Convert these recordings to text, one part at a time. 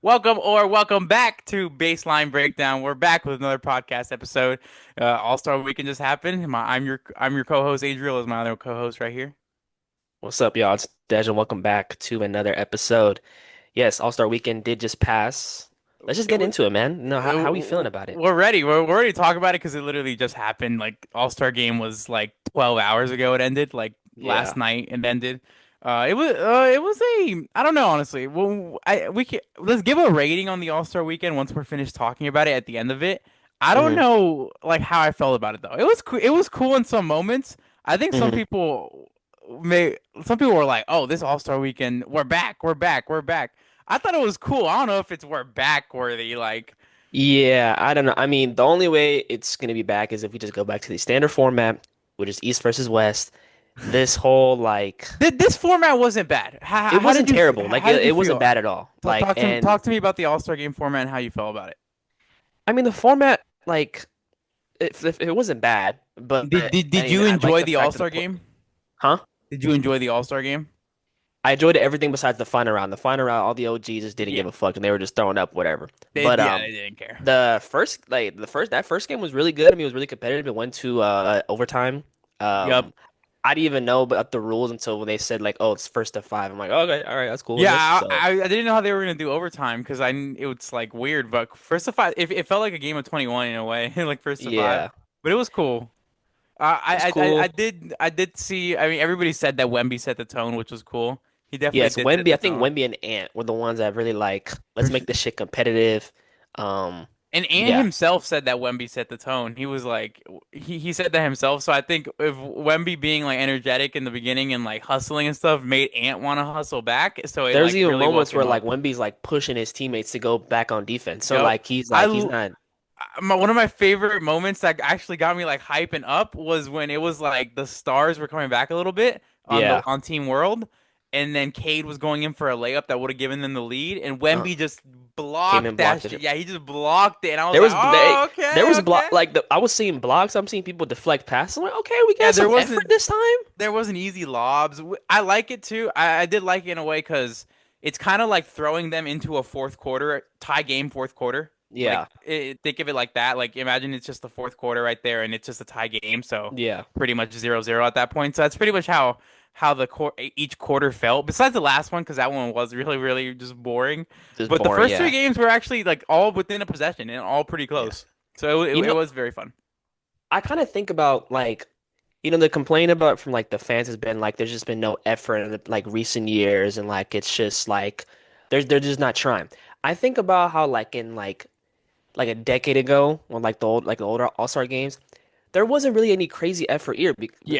Welcome back to Baseline Breakdown. We're back with another podcast episode. All-Star Weekend just happened. I'm your co-host Adriel is my other co-host right here. What's up, y'all? It's Dej, and welcome back to another episode. Yes, All-Star Weekend did just pass. Let's just It get was, into it, man. No, how we feeling about it? we're ready. We're ready to talk about it because it literally just happened. Like All-Star Game was like 12 hours ago. It ended like last Yeah. night. It ended. It was a I don't know honestly. Well, let's give a rating on the All-Star Weekend once we're finished talking about it at the end of it. I don't hmm know like how I felt about it though. It was cool in some moments. I think hmm some people were like, "Oh, this All-Star Weekend, we're back, we're back, we're back." I thought it was cool. I don't know if it's we're back worthy. Like Yeah, I don't know. I mean, the only way it's gonna be back is if we just go back to the standard format, which is East versus West. This whole this format wasn't bad. How, it how wasn't did you terrible. Like how did you it wasn't feel? bad at all. And Talk to me about the All-Star Game format and how you felt about it. I mean, the format, if it wasn't bad, but Did I mean, you I like enjoy the the fact of All-Star Game? huh? Did you enjoy the All-Star Game? I enjoyed everything besides the final round. The final round, all the OGs just didn't Yeah, give a fuck and they were just throwing up whatever. they didn't care. The first game was really good. I mean, it was really competitive. It went to overtime. Yep. Um, I didn't even know about the rules until when they said like, "Oh, it's first to five." I'm like, "Okay, all right, that's cool, I Yeah, guess." So I didn't know how they were gonna do overtime because it was like weird. But first to five, it felt like a game of 21 in a way, like first to five. yeah, But it was cool. it's I cool. did see. I mean, everybody said that Wemby set the tone, which was cool. He definitely Yes, did set Wemby. the I think tone. Wemby and Ant were the ones that really like, let's make this shit competitive. Um, And Ant yeah. himself said that Wemby set the tone. He was like, he said that himself. So I think if Wemby being like energetic in the beginning and like hustling and stuff made Ant want to hustle back, so it There's like even really woke moments where him like up. Wemby's like pushing his teammates to go back on defense. So Yep. like I he's l- not. one of my favorite moments that actually got me like hyping up was when it was like the stars were coming back a little bit Yeah. on Team World, and then Cade was going in for a layup that would have given them the lead, and Uh, Wemby just Came blocked and that blocked shit. it. Yeah, he just blocked it, and I was There like, was oh, there okay, was block okay. I was seeing blocks. I'm seeing people deflect passes. I'm like, okay, we Yeah, got some effort this time. there wasn't easy lobs. I like it too. I did like it in a way because it's kind of like throwing them into a fourth quarter tie game, fourth quarter. Like Yeah, think of it like that. Like imagine it's just the fourth quarter right there, and it's just a tie game. So yeah, pretty much 0-0 at that point. So that's pretty much how each quarter felt. Besides the last one, because that one was really just boring. just But the boring. first three Yeah, games were actually like all within a possession and all pretty yeah. close. So You it know, was very fun. I kind of think about the complaint about from like the fans has been like there's just been no effort in like recent years and like it's just like they're just not trying. I think about how like in like a decade ago when like the older All-Star games. There wasn't really any crazy effort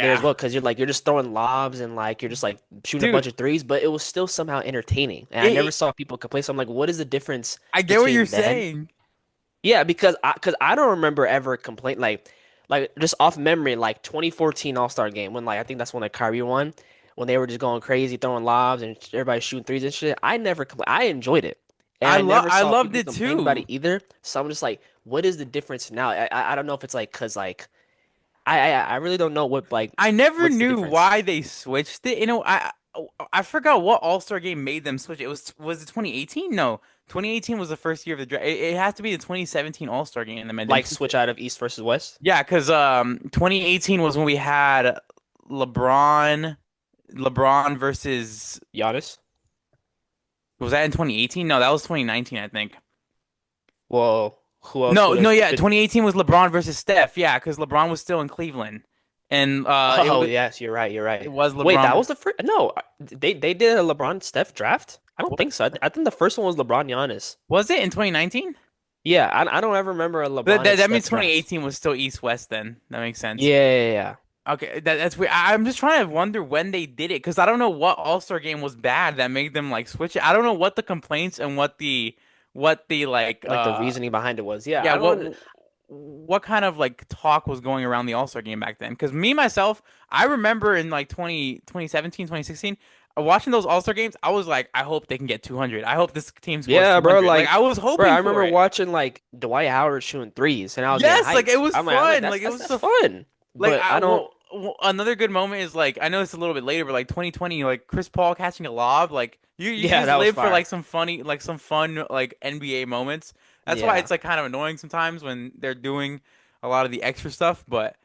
there as Yeah, well because you're just throwing lobs and like you're just like shooting a bunch dude. of threes, but it was still somehow entertaining. And I never It, saw people complain. So I'm like, what is the difference I get what you're between then? saying. Yeah, because I don't remember ever complain like just off memory like 2014 All-Star game when like I think that's when like Kyrie won when they were just going crazy throwing lobs and everybody shooting threes and shit. I never compl I enjoyed it. And I never I saw loved people it complain about too. it either. So I'm just like, what is the difference now? I don't know if it's like because like I really don't know I never what's the knew difference. why they switched it. I forgot what All-Star game made them switch. Was it 2018? No. 2018 was the first year of the draft. It has to be the 2017 All-Star game that made them Like switch switch it. out of East versus West. Yeah, because 2018 was when we had LeBron LeBron versus Giannis. was that in 2018? No, that was 2019, I think. Well, who else No, would no, have yeah, been? 2018 was LeBron versus Steph. Yeah, because LeBron was still in Cleveland, and Oh yes, you're right. You're it right. was Wait, LeBron that was versus. the first. No, they did a LeBron Steph draft. I don't What think so. I think the first one was LeBron Giannis. was it in 2019? Yeah, I don't ever remember a But LeBron and that means Steph draft. 2018 was still East West then. That makes sense. Yeah. Okay, that's weird. I'm just trying to wonder when they did it because I don't know what All-Star game was bad that made them like switch it. I don't know what the complaints and what the like Like the reasoning behind it was, yeah, yeah, I don't. what kind of like talk was going around the All-Star game back then? Because me myself, I remember in like 2017, 2016, watching those All-Star games, I was like, I hope they can get 200. I hope this team scores Yeah, bro. 200. Like I was Bro, hoping I for remember it. watching like Dwight Howard shooting threes, and I was getting Yes, like hyped. it was I'm like, fun. that's Like it that's was that's so fun. like But I don't. another good moment is like I know it's a little bit later, but like 2020, like Chris Paul catching a lob, like you Yeah, just that was live for fire. like some funny, like some fun like NBA moments. That's why Yeah. it's like kind of annoying sometimes when they're doing a lot of the extra stuff, but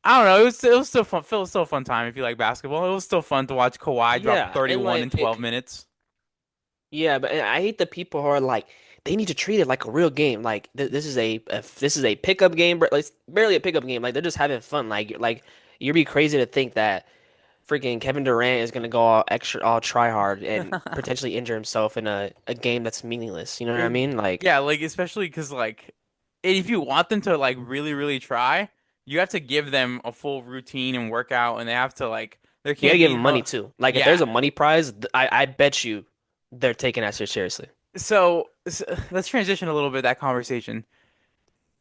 I don't know. It was still fun. It was still a fun time if you like basketball. It was still fun to watch Kawhi drop Yeah, and 31 in 12 like minutes. yeah, but and I hate the people who are like they need to treat it like a real game. Like this is this is a pickup game, but like it's barely a pickup game. Like they're just having fun. Like you'd be crazy to think that freaking Kevin Durant is gonna go all extra, all try hard and potentially injure himself in a game that's meaningless. You know what I It- mean? Like yeah, like especially because like if you want them to like really really try, you have to give them a full routine and workout, and they have to like there you gotta can't give be him money no too. Like if there's yeah. a money prize, I bet you they're taking that shit seriously. So let's transition a little bit that conversation.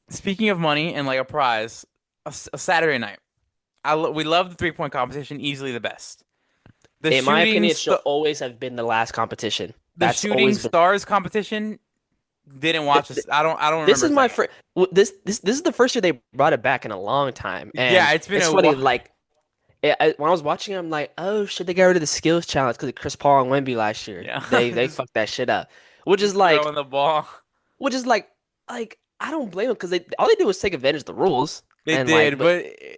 Speaking of money and like a prize, a Saturday night. We love the 3 point competition, easily the best. The In my shooting opinion, it should st always have been the last competition. the That's shooting always been. stars competition didn't Th watch this. I don't This remember is my second. first. This is the first year they brought it back in a long time, and Yeah, it's been it's a funny. while. Like when I was watching, I'm like, oh shit, they got rid of the skills challenge because of Chris Paul and Wemby last year. Yeah, They fucked that shit up, which is just like throwing the ball. which is like I don't blame them because they all they did was take advantage of the rules They and like did,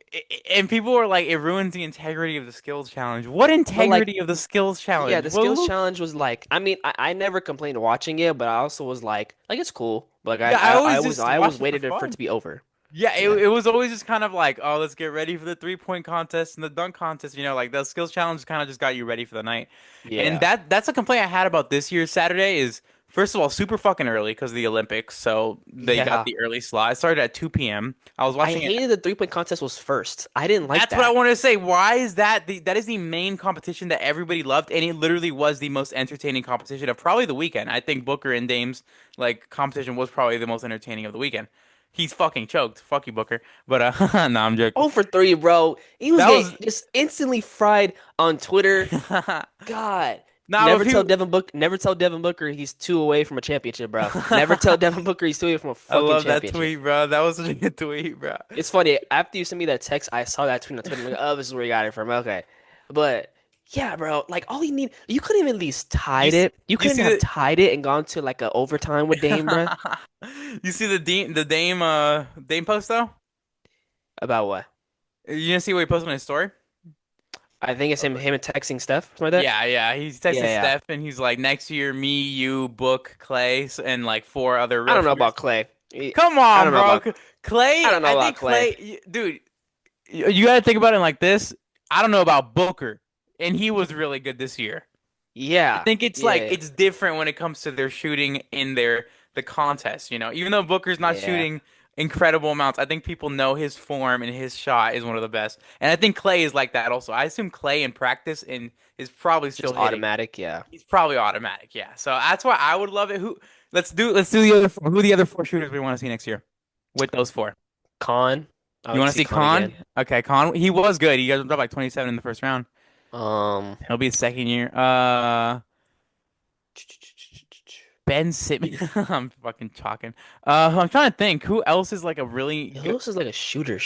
and people were like, it ruins the integrity of the skills challenge. What but like integrity of the skills yeah, challenge? the Well, skills look, challenge was like I mean I never complained watching it, but I also was like it's cool. Like yeah, I always watched it for waited for it fun. to be over. Yeah, Yeah. it was always just kind of like, oh, let's get ready for the 3 point contest and the dunk contest. Like the skills challenge kind of just got you ready for the night. And Yeah. that's a complaint I had about this year's Saturday is first of all super fucking early because of the Olympics, so they got Yeah. the early slot. It started at 2 p.m. I was I watching it. hated the 3 point contest was first. I didn't like That's what I that. wanted to say. Why is that that is the main competition that everybody loved, and it literally was the most entertaining competition of probably the weekend. I think Booker and Dame's like competition was probably the most entertaining of the weekend. He's fucking choked. Fuck you, Booker. But no, I'm joking. 0 for 3, bro. He was That getting was just instantly fried on Twitter. God. now if he Never tell Devin Booker he's two away from a championship, bro. Never tell Devin Booker he's two away from a I fucking love that championship. tweet, bro. That was such a good tweet, bro. It's funny. After you sent me that text, I saw that tweet on Twitter. I'm like, oh, this is where you got it from. Okay. But yeah, bro, like all you need, you couldn't even at least You tied s- it. You you couldn't see have the tied it and gone to like a overtime with Dame, bro. you see the Dame post though? About what? You didn't see what he posted on his story? I think it's him and texting Steph, something like that. Yeah, yeah. He's Yeah, texted yeah. Steph and he's like, next year, me, you, Book, Clay, and like four other I real don't know shooters. about Clay. Come I on, don't know bro. about. I Clay, don't know I about think Clay. Dude, you got to think about it like this. I don't know about Booker, and he was really good this year. I Yeah, think it's like yeah, it's different when it comes to their shooting in the contest. Even though Booker's not yeah. shooting incredible amounts, I think people know his form and his shot is one of the best. And I think Clay is like that also. I assume Clay in practice and is probably still Just hitting. automatic. Yeah. He's probably automatic, yeah. So that's why I would love it. Let's do the other four. Who are the other four shooters we want to see next year with those four? Con. I You like want to to see see Con Khan? again. Okay, Khan. He was good. He got dropped like 27 in the first round. Um. He'll be his second year. Ben Simmons. I'm fucking talking. I'm trying to think who else is like a really Who good. else is like a shooter?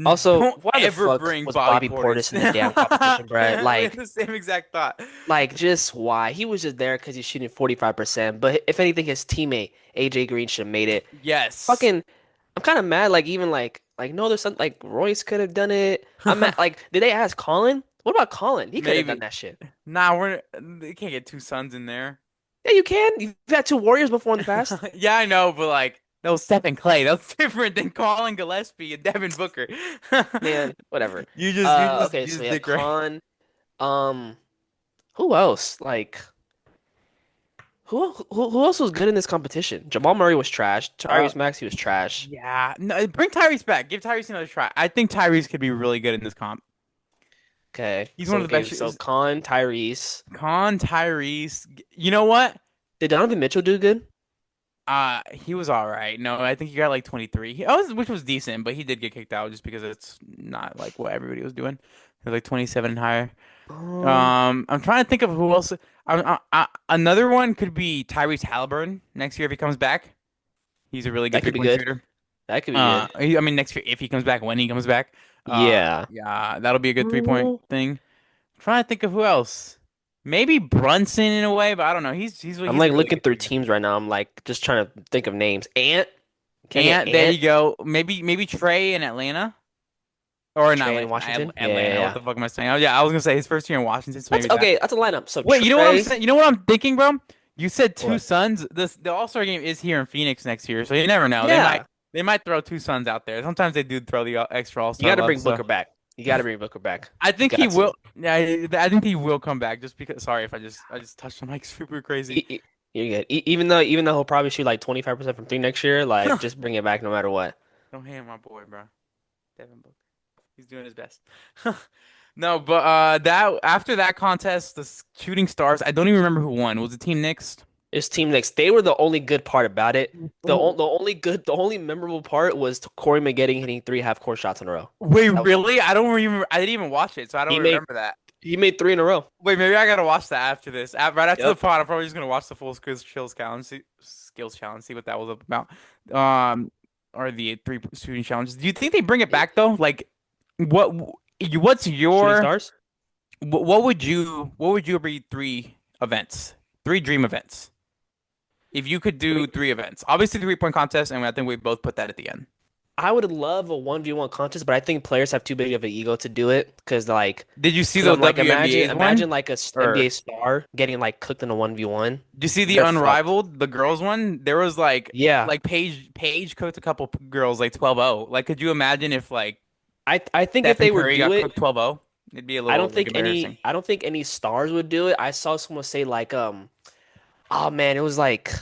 Also, Don't why the ever fuck bring was Bobby Bobby Portis. Portis in the damn competition, bro? We had the same exact thought. Just why? He was just there because he's shooting 45%. But if anything, his teammate AJ Green should have made it. Yes. Fucking, I'm kind of mad. Like even like no, there's some like Royce could have done it. I'm mad. Like, did they ask Colin? What about Colin? He could have done Maybe. that shit. Nah, they can't get two sons in there. Yeah, you can. You've had two Warriors before in the past. Yeah, I know, but like that was Stephen Clay. That was different than Colin Gillespie and Devin Booker. Man, whatever. You just you just Okay, you so just yeah, did great. Con. Um, who else? Like, who else was good in this competition? Jamal Murray was trash. Uh, Tyrese Maxey was trash. yeah, no, bring Tyrese back. Give Tyrese another try. I think Tyrese could be really good in this comp. Okay, He's one of the best so shooters. Con, Tyrese. Con Tyrese. You know what? Did Donovan Mitchell do good? He was all right. No, I think he got like 23. Which was decent, but he did get kicked out just because it's not like what everybody was doing. He was like 27 and higher. Um, I'm trying to think of who else. Another one could be Tyrese Halliburton next year if he comes back. He's a really good that three could be point good. shooter. That could be good. I mean next year if he comes back, when he comes back. Yeah. Yeah, that'll be a good 3 point Mm, thing. I'm trying to think of who else. Maybe Brunson in a way, but I don't know. I'm He's a like really looking good through shooter. teams right now. I'm like just trying to think of names. Ant. Can I get And there Ant? you go. Maybe Trey in Atlanta. Or not Trey in Atlanta, Washington? Yeah, yeah, Atlanta. What yeah. the fuck am I saying? Oh yeah, I was gonna say his first year in Washington, so That's maybe that. okay. That's a lineup. So Wait, you know what I'm Trey. saying? You know what I'm thinking, bro? You said two What? Suns. The All Star game is here in Phoenix next year, so you never know. Yeah. They might throw two Suns out there. Sometimes they do throw the extra All You Star got to love. bring So Booker back. You got to bring Booker back. I You think he got to. will. Yeah, I think he will come back. Just because. Sorry if I just touched the mic super crazy. You're good. Even though he'll probably shoot like 25% from three next year, like just bring it back no matter what. Don't hate my boy, bro. Devin Booker. He's doing his best. No, but that after that contest, shooting stars. I don't even remember who won. Was it Team Knicks? This team next, they were the only good part about it. The only memorable part was Corey Maggette hitting three half court shots in a row. Wait, That was it. really? I don't remember. I didn't even watch it, so I don't He made remember that. he made three in a row. Wait, maybe I gotta watch that after this. Right after the Yep. pod, I'm probably just gonna watch the full skills challenge, see what that was about. Um, or the three shooting challenges. Do you think they bring it back though? Like, what? What's Shooting your? stars. What would you be three events? Three dream events. If you could do Three. three events, obviously 3 point contest, and I think we both put that at the end. I would love a 1v1 contest, but I think players have too big of an ego to do it Did you see because the I'm like WNBA's imagine one? like a Or NBA star getting like cooked in a 1v1. did you see the They're fucked. Unrivaled, the girls one? There was Yeah. like Paige cooked a couple girls like 12-0. Like, could you imagine if like I think if Stephen they would Curry do got it, cooked 12-0? It'd be a little like embarrassing. I don't think any stars would do it. I saw someone say like oh man, it was like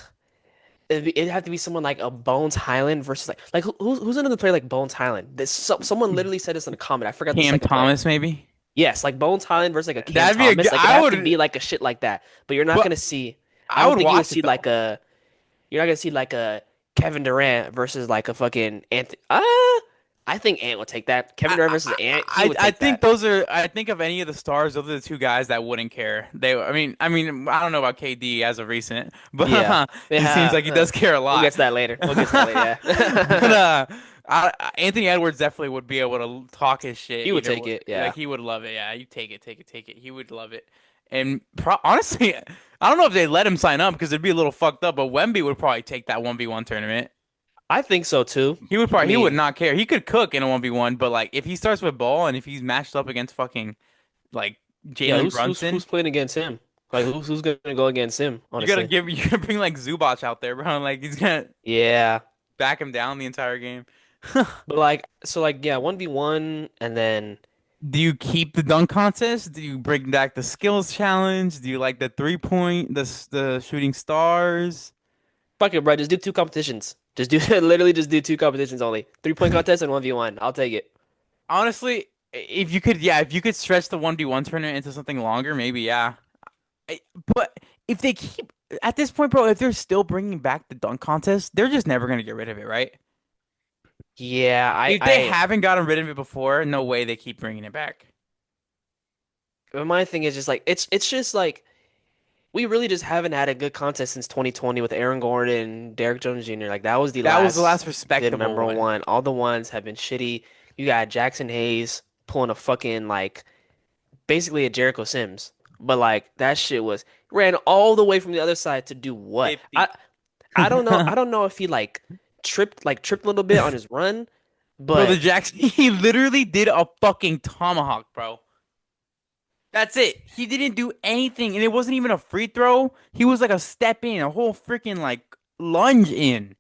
it'd have to be someone like a Bones Highland versus like who's another player like Bones Highland? Someone literally said this in a comment. I forgot the Cam second player. Thomas maybe? Yes, like Bones Highland versus like a Cam That'd be a Thomas. good. Like it'd have to be like a shit like that. But you're not But gonna see. I I don't would think you would watch it see though. like a. You're not gonna see like a Kevin Durant versus like a fucking Anthony. I think Ant would take that. Kevin Durant versus Ant, he would I take think that. those are. I think of any of the stars, those are the two guys that wouldn't care. I don't know about KD as of recent, Yeah, but he seems yeah. like he does care a We'll get lot. to that later. We'll get to that later. But Yeah, Anthony Edwards definitely would be able to talk his shit he would either take way. it. Like Yeah, he would love it. Yeah, you take it. He would love it. And honestly, I don't know if they let him sign up because it'd be a little fucked up. But Wemby would probably take that 1v1 tournament. I think so too. I He would mean, not care. He could cook in a 1v1, but like if he starts with ball and if he's matched up against fucking like yeah. Jalen Brunson, Who's playing against him? Like who's gonna go against him? Honestly, you gotta bring like Zubac out there, bro. Like he's gonna yeah. back him down the entire game. But like, so like, yeah, 1v1, and then Do you keep the dunk contest? Do you bring back the skills challenge? Do you like the 3 point, the shooting stars? fuck it, bro. Just do two competitions. Just do literally just do two competitions only. 3 point contest and 1v1. I'll take it. Honestly, if you could, yeah, if you could stretch the 1v1 tournament into something longer, maybe, yeah. I- But if they keep at this point, bro, if they're still bringing back the dunk contest, they're just never gonna get rid of it, right? Yeah, If they haven't gotten rid of it before, no way they keep bringing it back. my thing is just like it's just like we really just haven't had a good contest since 2020 with Aaron Gordon, Derrick Jones Jr. Like that was the That was the last last good respectable memorable one. one. All the ones have been shitty. You got Jackson Hayes pulling a fucking like basically a Jericho Sims. But like that shit was ran all the way from the other side to do what? 50. I don't know. I don't know if he tripped a little bit on his run, Bro, the but Jackson, he literally did a fucking tomahawk, bro. That's it. He didn't do anything, and it wasn't even a free throw. He was like a step in, a whole freaking like lunge in.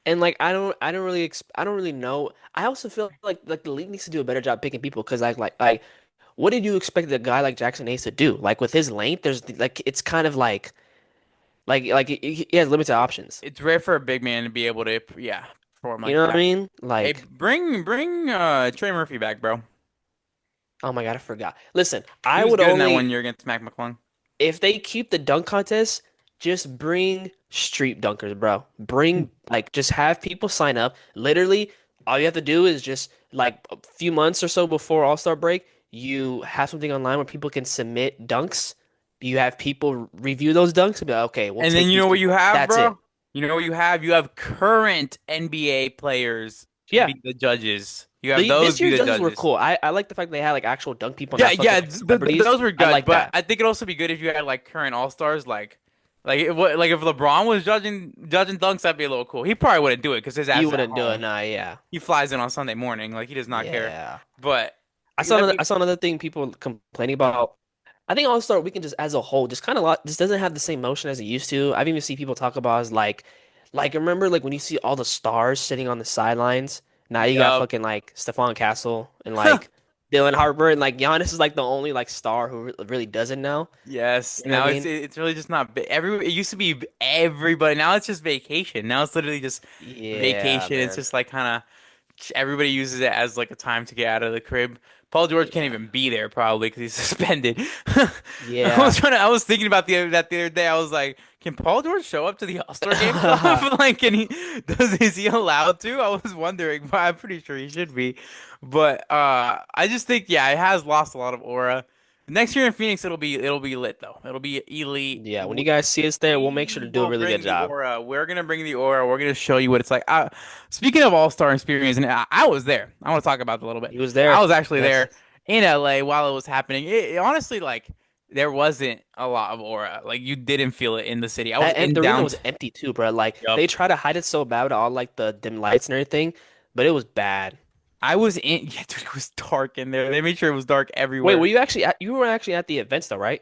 and like I don't really know. I also feel like the league needs to do a better job picking people because like what did you expect a guy like Jackson Hayes to do? Like with his length, there's like it's kind of like he has limited options. It's rare for a big man to be able to, yeah, perform You like know what I that. mean? Hey, Like bring Trey Murphy back, bro. oh my God, I forgot. Listen, He I was would good in that only 1 year against Mac McClung. if they keep the dunk contest, just bring street dunkers, bro. Bring like just have people sign up. Literally, all you have to do is just like a few months or so before All-Star break, you have something online where people can submit dunks. You have people review those dunks and be like, okay, we'll And then take you these know what you people. have, That's bro? it. You know what you have? You have current NBA players Yeah. be the judges. You have those This be year's the judges were judges. cool. I like the fact they had like actual dunk people, Yeah, not fucking yeah, like celebrities. those were I good, like but that. I think it'd also be good if you had like current all stars, like if LeBron was judging dunks, that'd be a little cool. He probably wouldn't do it because his ass You is at wouldn't do it, home. nah, yeah. He flies in on Sunday morning, like he does not care. Yeah. But that'd be I saw another thing people complaining about. I think All-Star Weekend just as a whole just kind of lot just doesn't have the same motion as it used to. I've even seen people talk about as like remember like when you see all the stars sitting on the sidelines. Now you got yup. fucking like Stephon Castle and like Dylan Harper and like Giannis is like the only like star who really does it now. Yes. You know what I Now mean? it's really just not every. It used to be everybody. Now it's just vacation. Now it's literally just Yeah, vacation. It's man. just like kind of everybody uses it as like a time to get out of the crib. Paul George can't Yeah. even be there probably because he's suspended. Yeah. I was thinking about the other day. I was like, can Paul George show up to the All-Star game stuff? Like, can he? Is he allowed to? I was wondering, but I'm pretty sure he should be. But I just think yeah, it has lost a lot of aura. Next year in Phoenix, it'll be lit though. It'll be elite. Yeah, when you guys see us there, we'll make sure to We do a will really good bring the job. aura. We're gonna bring the aura. We're gonna show you what it's like. Speaking of All-Star experience, and I was there. I want to talk about it a little bit. He was I there. was actually Yes. there in LA while it was happening. It honestly like there wasn't a lot of aura. Like you didn't feel it in the city. I was And in the arena down. was empty too, bro. Like they Yup. try to hide it so bad with all like the dim lights and everything, but it was bad. I was in. Yeah, dude, it was dark in there. They made sure it was dark Wait, were everywhere. you actually at, you were actually at the events though, right?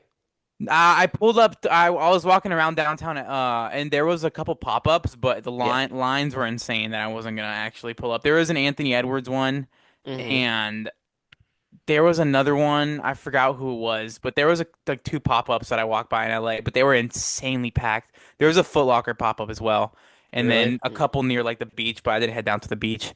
I pulled up. I was walking around downtown, and there was a couple pop-ups, but the Yeah. lines were insane that I wasn't gonna actually pull up. There was an Anthony Edwards one, Hmm. and there was another one. I forgot who it was, but there was like two pop-ups that I walked by in LA, but they were insanely packed. There was a Foot Locker pop-up as well, and Really? then a couple near like the beach, but I didn't head down to the beach.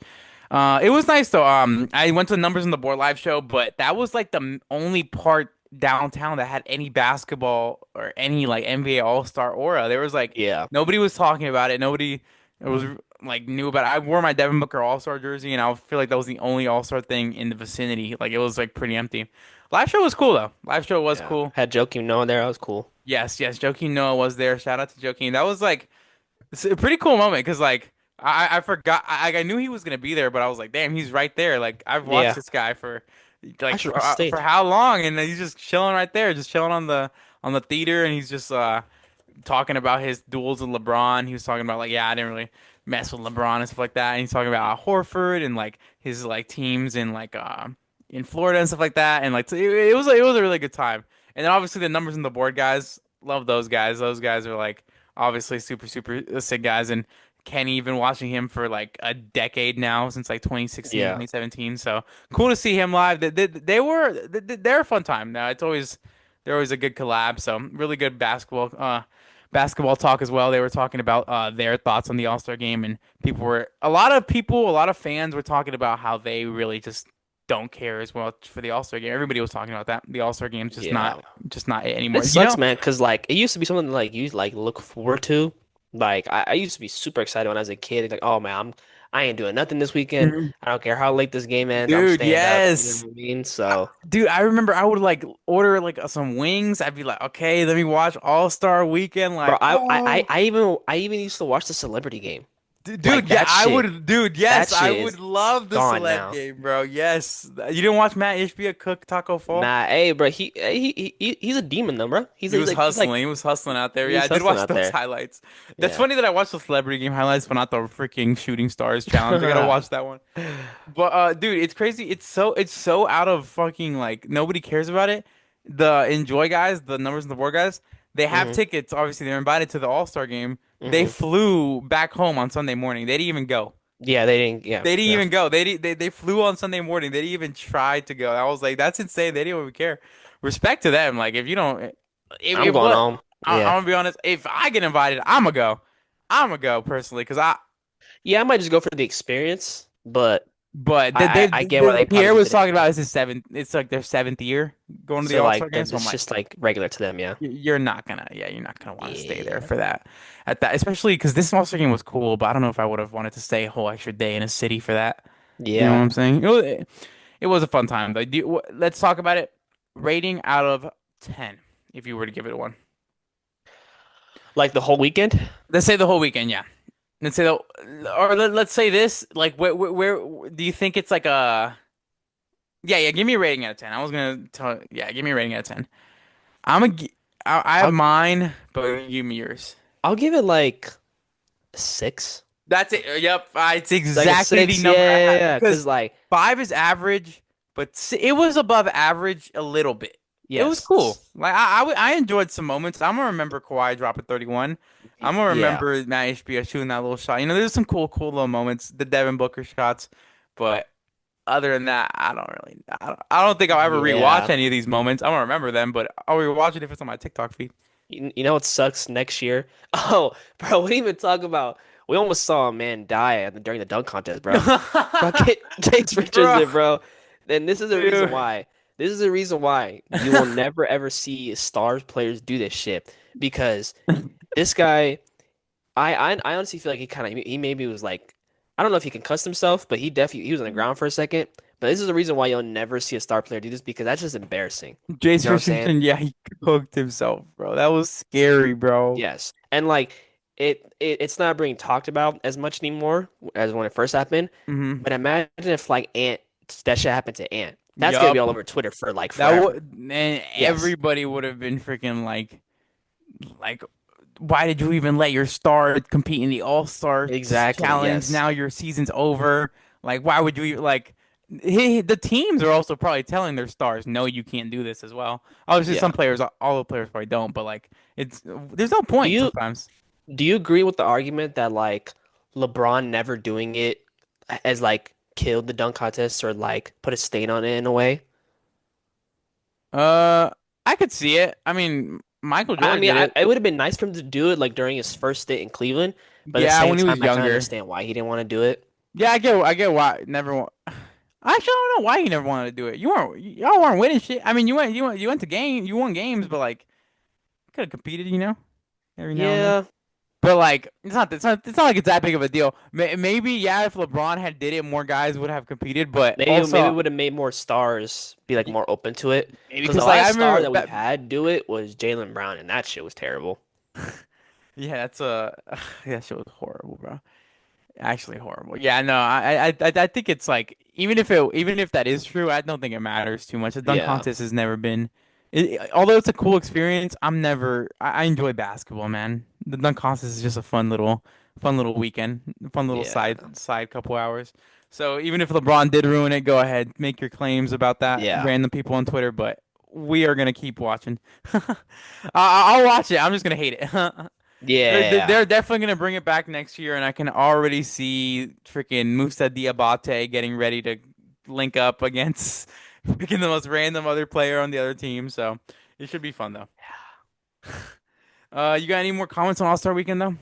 It was nice though. I went to the Numbers on the Board live show, but that was like the only part downtown that had any basketball or any like NBA All-Star aura. There was like Yeah. nobody was talking about it. Nobody it was like knew about it. I wore my Devin Booker All-Star jersey, and I feel like that was the only All-Star thing in the vicinity. Like it was like pretty empty. Live show was cool though. Live show was Yeah. cool. Had Joakim Noah there. That was cool. Yes, yes. Joakim Noah was there. Shout out to Joakim. That was like it's a pretty cool moment because like I forgot I knew he was gonna be there, but I was like, damn, he's right there. Like I've watched Yeah. this guy for I like should have for stayed. how long, and he's just chilling right there, just chilling on the theater, and he's just talking about his duels with LeBron. He was talking about like, yeah, I didn't really mess with LeBron and stuff like that. And he's talking about Horford and like his like teams in Florida and stuff like that. And like it was a really good time. And then obviously the numbers on the board guys, love those guys. Those guys are like obviously super sick guys. And Kenny been watching him for like a decade now since like 2016, Yeah. 2017. So cool to see him live. They're a fun time. Now it's always they're always a good collab. So really good basketball talk as well. They were talking about their thoughts on the All-Star game, and a lot of fans were talking about how they really just don't care as well for the All-Star game. Everybody was talking about that. The All-Star game's Yeah. just not it anymore. It You sucks, know? man, because like it used to be something like you like look forward to. Like I used to be super excited when I was a kid. Like, oh man, I ain't doing nothing this weekend. Mhm. I don't care how late this game ends. I'm Dude, staying up. You know yes. what I mean? So, Dude, I remember I would like order like some wings. I'd be like, okay, let me watch All-Star Weekend. bro, Like, oh, I even used to watch the celebrity game. Like Dude, yeah, that yes, I shit would is love the gone celeb now. game, bro. Yes. You didn't watch Matt Ishbia cook Taco Fall? Nah, hey, bro, he's a demon though, bro. He's like He was hustling out there. Yeah, he's I did hustling watch out those there. highlights. That's Yeah. funny that I watched the celebrity game highlights, but not the freaking shooting stars challenge. I gotta watch that one. But dude, it's crazy. It's so out of fucking like nobody cares about it. The enjoy guys, the numbers on the board guys, they have Hmm. tickets. Obviously, they're invited to the All-Star game. They Hmm. flew back home on Sunday morning. They didn't even go. Yeah, they didn't. Yeah, They didn't yeah. even go. They flew on Sunday morning. They didn't even try to go. I was like, that's insane. They didn't even care. Respect to them. Like, if you don't, I'm if going what, home. I'm Yeah. gonna be honest. If I get invited, I'm gonna go. I'm gonna go personally because I. Yeah, I might just go for the experience, but But they, I get why they probably Pierre just was didn't talking about go. this is seventh. It's like their seventh year going to the So All Star like game. So I'm it's like, just like regular to them, yeah. you're not gonna, yeah, you're not gonna want to stay there Yeah. for that. At that, especially because this All Star game was cool, but I don't know if I would have wanted to stay a whole extra day in a city for that. You know what Yeah. I'm saying? It was a fun time though. Let's talk about it. Rating out of 10, if you were to give it a one. Like the whole weekend? Let's say the whole weekend, yeah. Let's say, or let's say this, like, where do you think it's like a? Yeah, yeah. Give me a rating out of 10. I was gonna tell. Yeah, give me a rating out of 10. I'm a. I have I'll mine, but give me yours. I'll give it like 6. That's it. Yep, it's Like a exactly the 6, number I had yeah. because Cause like, 5 is average, but it was above average a little bit. It was yes, cool. Like I enjoyed some moments. I'm gonna remember Kawhi dropping 31. I'm gonna yeah, remember Matt HBS shooting that little shot. There's some cool little moments. The Devin Booker shots, but other than that, I don't think I'll ever rewatch yeah. any of these moments. I'm gonna remember them, but I'll rewatch it if it's on my TikTok feed. You know what sucks next year? Oh, bro, we didn't even talk about. We almost saw a man die during the dunk contest, bro. Fucking James Bro, Richardson, bro. And this is the reason dude. why. This is the reason why you will never ever see stars players do this shit because this guy, I honestly feel like he maybe was like, I don't know if he concussed himself, but he was on the ground for a second. But this is the reason why you'll never see a star player do this because that's just embarrassing. You Jace know what I'm saying? Richardson, yeah, he cooked himself, bro. That was scary, bro. Yes. And like it's not being talked about as much anymore as when it first happened. Hmm. But imagine if like Ant that shit happened to Ant. That's gonna be Yup. all over Twitter for like That forever. would, and Yes. everybody would have been freaking like, why did you even let your star compete in the All-Star Exactly. challenge? Yes. Now your season's over. Like, why would you like? The teams are also probably telling their stars, no, you can't do this as well. Obviously, Yeah. some players, all the players probably don't, but like, there's no Do point you sometimes. do you agree with the argument that like LeBron never doing it as like killed the dunk contest or like put a stain on it in a way? Uh, I could see it. I mean, Michael I Jordan mean, did it. it would have been nice for him to do it like during his first stint in Cleveland, but at the Yeah, same when he was time, I kind of younger. understand why he didn't want to do it. Yeah, I get why never. Actually, I don't know why you never wanted to do it. Y'all weren't winning shit. I mean, you went to you won games, but like, could have competed, every now and then. Yeah, But like, it's not like it's that big of a deal. Maybe yeah, if LeBron had did it, more guys would have competed. But maybe it also, would have made more stars be like more open to it. maybe Because the because like I last star remember that we've that. had do it was Jalen Brown, and that shit was terrible. Yeah, that's that shit was horrible, bro. Actually horrible. Yeah, no, I think it's like even if that is true, I don't think it matters too much. The dunk Yeah, contest has never been, although it's a cool experience. I enjoy basketball, man. The dunk contest is just a fun little weekend, fun little yeah, side couple hours. So even if LeBron did ruin it, go ahead, make your claims about that yeah, random people on Twitter. But we are gonna keep watching. I'll watch it. I'm just gonna hate it. yeah. They're definitely gonna bring it back next year, and I can already see freaking Musa Diabate getting ready to link up against freaking the most random other player on the other team. So it should be fun though. You got any more comments on All-Star Weekend though?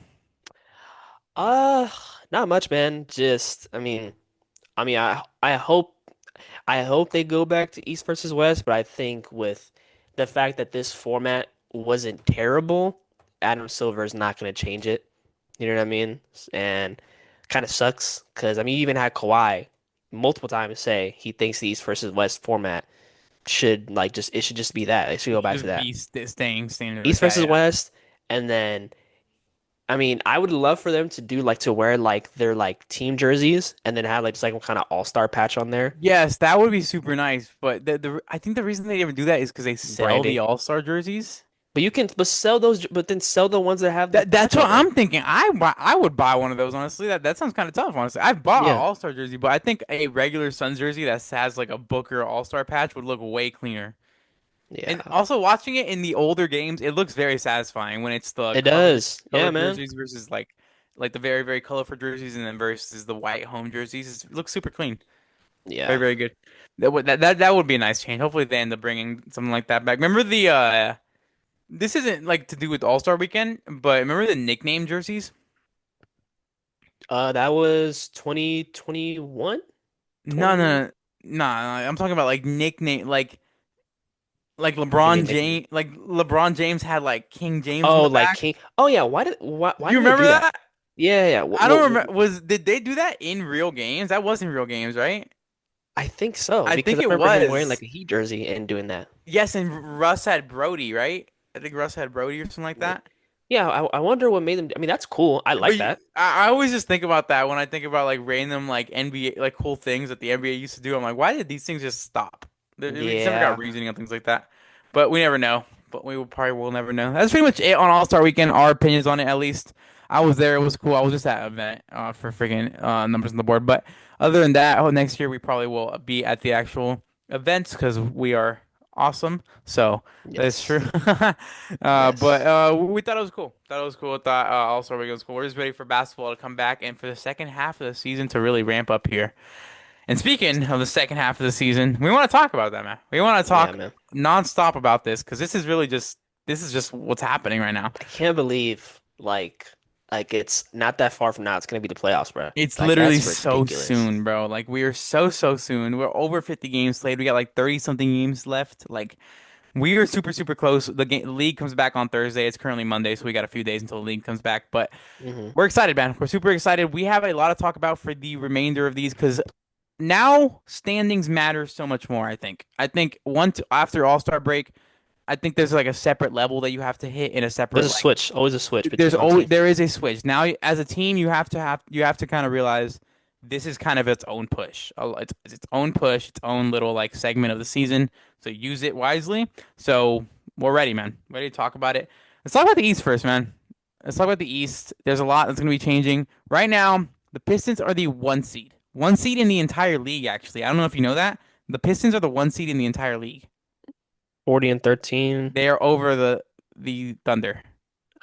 Uh, Not much, man. Just, I hope they go back to East versus West, but I think with the fact that this format wasn't terrible, Adam Silver is not going to change it. You know what I mean? And kind of sucks because I mean, you even had Kawhi multiple times say he thinks the East versus West format should like just it should just be that. It should You go should back to just that. be staying East like that. versus Yeah. West, and then I mean, I would love for them to do like to wear like their like team jerseys and then have like just like some kind of all-star patch on there. Yes, that would be super nice. But I think the reason they didn't do that is because they sell the Branding. All-Star jerseys. But you can but sell those but then sell the ones that have the That's patch what on them. I'm thinking. I would buy one of those honestly. That sounds kind of tough honestly. I've bought an Yeah. All-Star jersey, but I think a regular Suns jersey that has like a Booker All-Star patch would look way cleaner. And Yeah. also watching it in the older games, it looks very satisfying when it's the It does. Yeah, colored man. jerseys versus like the very colorful jerseys and then versus the white home jerseys. It looks super clean. Yeah. Very good. That would be a nice change. Hopefully they end up bringing something like that back. Remember the this isn't like to do with All-Star Weekend, but remember the nickname jerseys? That was 2021? No, 20 no. I'm talking about like nickname, like What do you mean nickname? LeBron James had like King James on Oh, the like back. King. Oh yeah, why You did they remember do that? that? Yeah, yeah. I don't remember. Did they do that in real games? That wasn't real games, right? I think so I because think I it remember him wearing was. like a Heat jersey and doing that. Yes, and Russ had Brody, right? I think Russ had Brody or something like Wait, that. Yeah, I wonder what made them. I mean, that's cool. I like that. I always just think about that when I think about like random like NBA like cool things that the NBA used to do. I'm like, why did these things just stop? We just never got Yeah, reasoning on things like that. But we never know. But we will probably will never know. That's pretty much it on All-Star Weekend. Our opinions on it, at least. I was there. It was cool. I was just at an event for freaking numbers on the board. But other than that, next year we probably will be at the actual events because we are awesome. So that's true. yes, But yes, we thought it was cool. Thought it was cool. Thought All-Star Weekend was cool. We're just ready for basketball to come back and for the second half of the season to really ramp up here. And speaking of the second half of the season, we want to talk about that, man. We want to yeah, talk man. nonstop about this because this is just what's happening right now. I can't believe like it's not that far from now. It's gonna be the playoffs, bro. It's Like literally that's so ridiculous. soon, bro. Like we are so soon. We're over 50 games played. We got like 30 something games left. Like we are super close. The league comes back on Thursday. It's currently Monday, so we got a few days until the league comes back. But Hmm. we're excited, man. We're super excited. We have a lot to talk about for the remainder of these because now standings matter so much more. I think once after All-Star break, I think there's like a separate level that you have to hit in a There's separate a like switch, always a switch there's between one always team. there is a switch. Now as a team you have to kind of realize this is kind of its own push. It's its own push, its own little like segment of the season. So use it wisely. So we're ready, man. Ready to talk about it. Let's talk about the East first, man. Let's talk about the East. There's a lot that's going to be changing. Right now, the Pistons are the one seed. One seed in the entire league, actually. I don't know if you know that. The Pistons are the one seed in the entire league. 40 and 13. They are over the Thunder.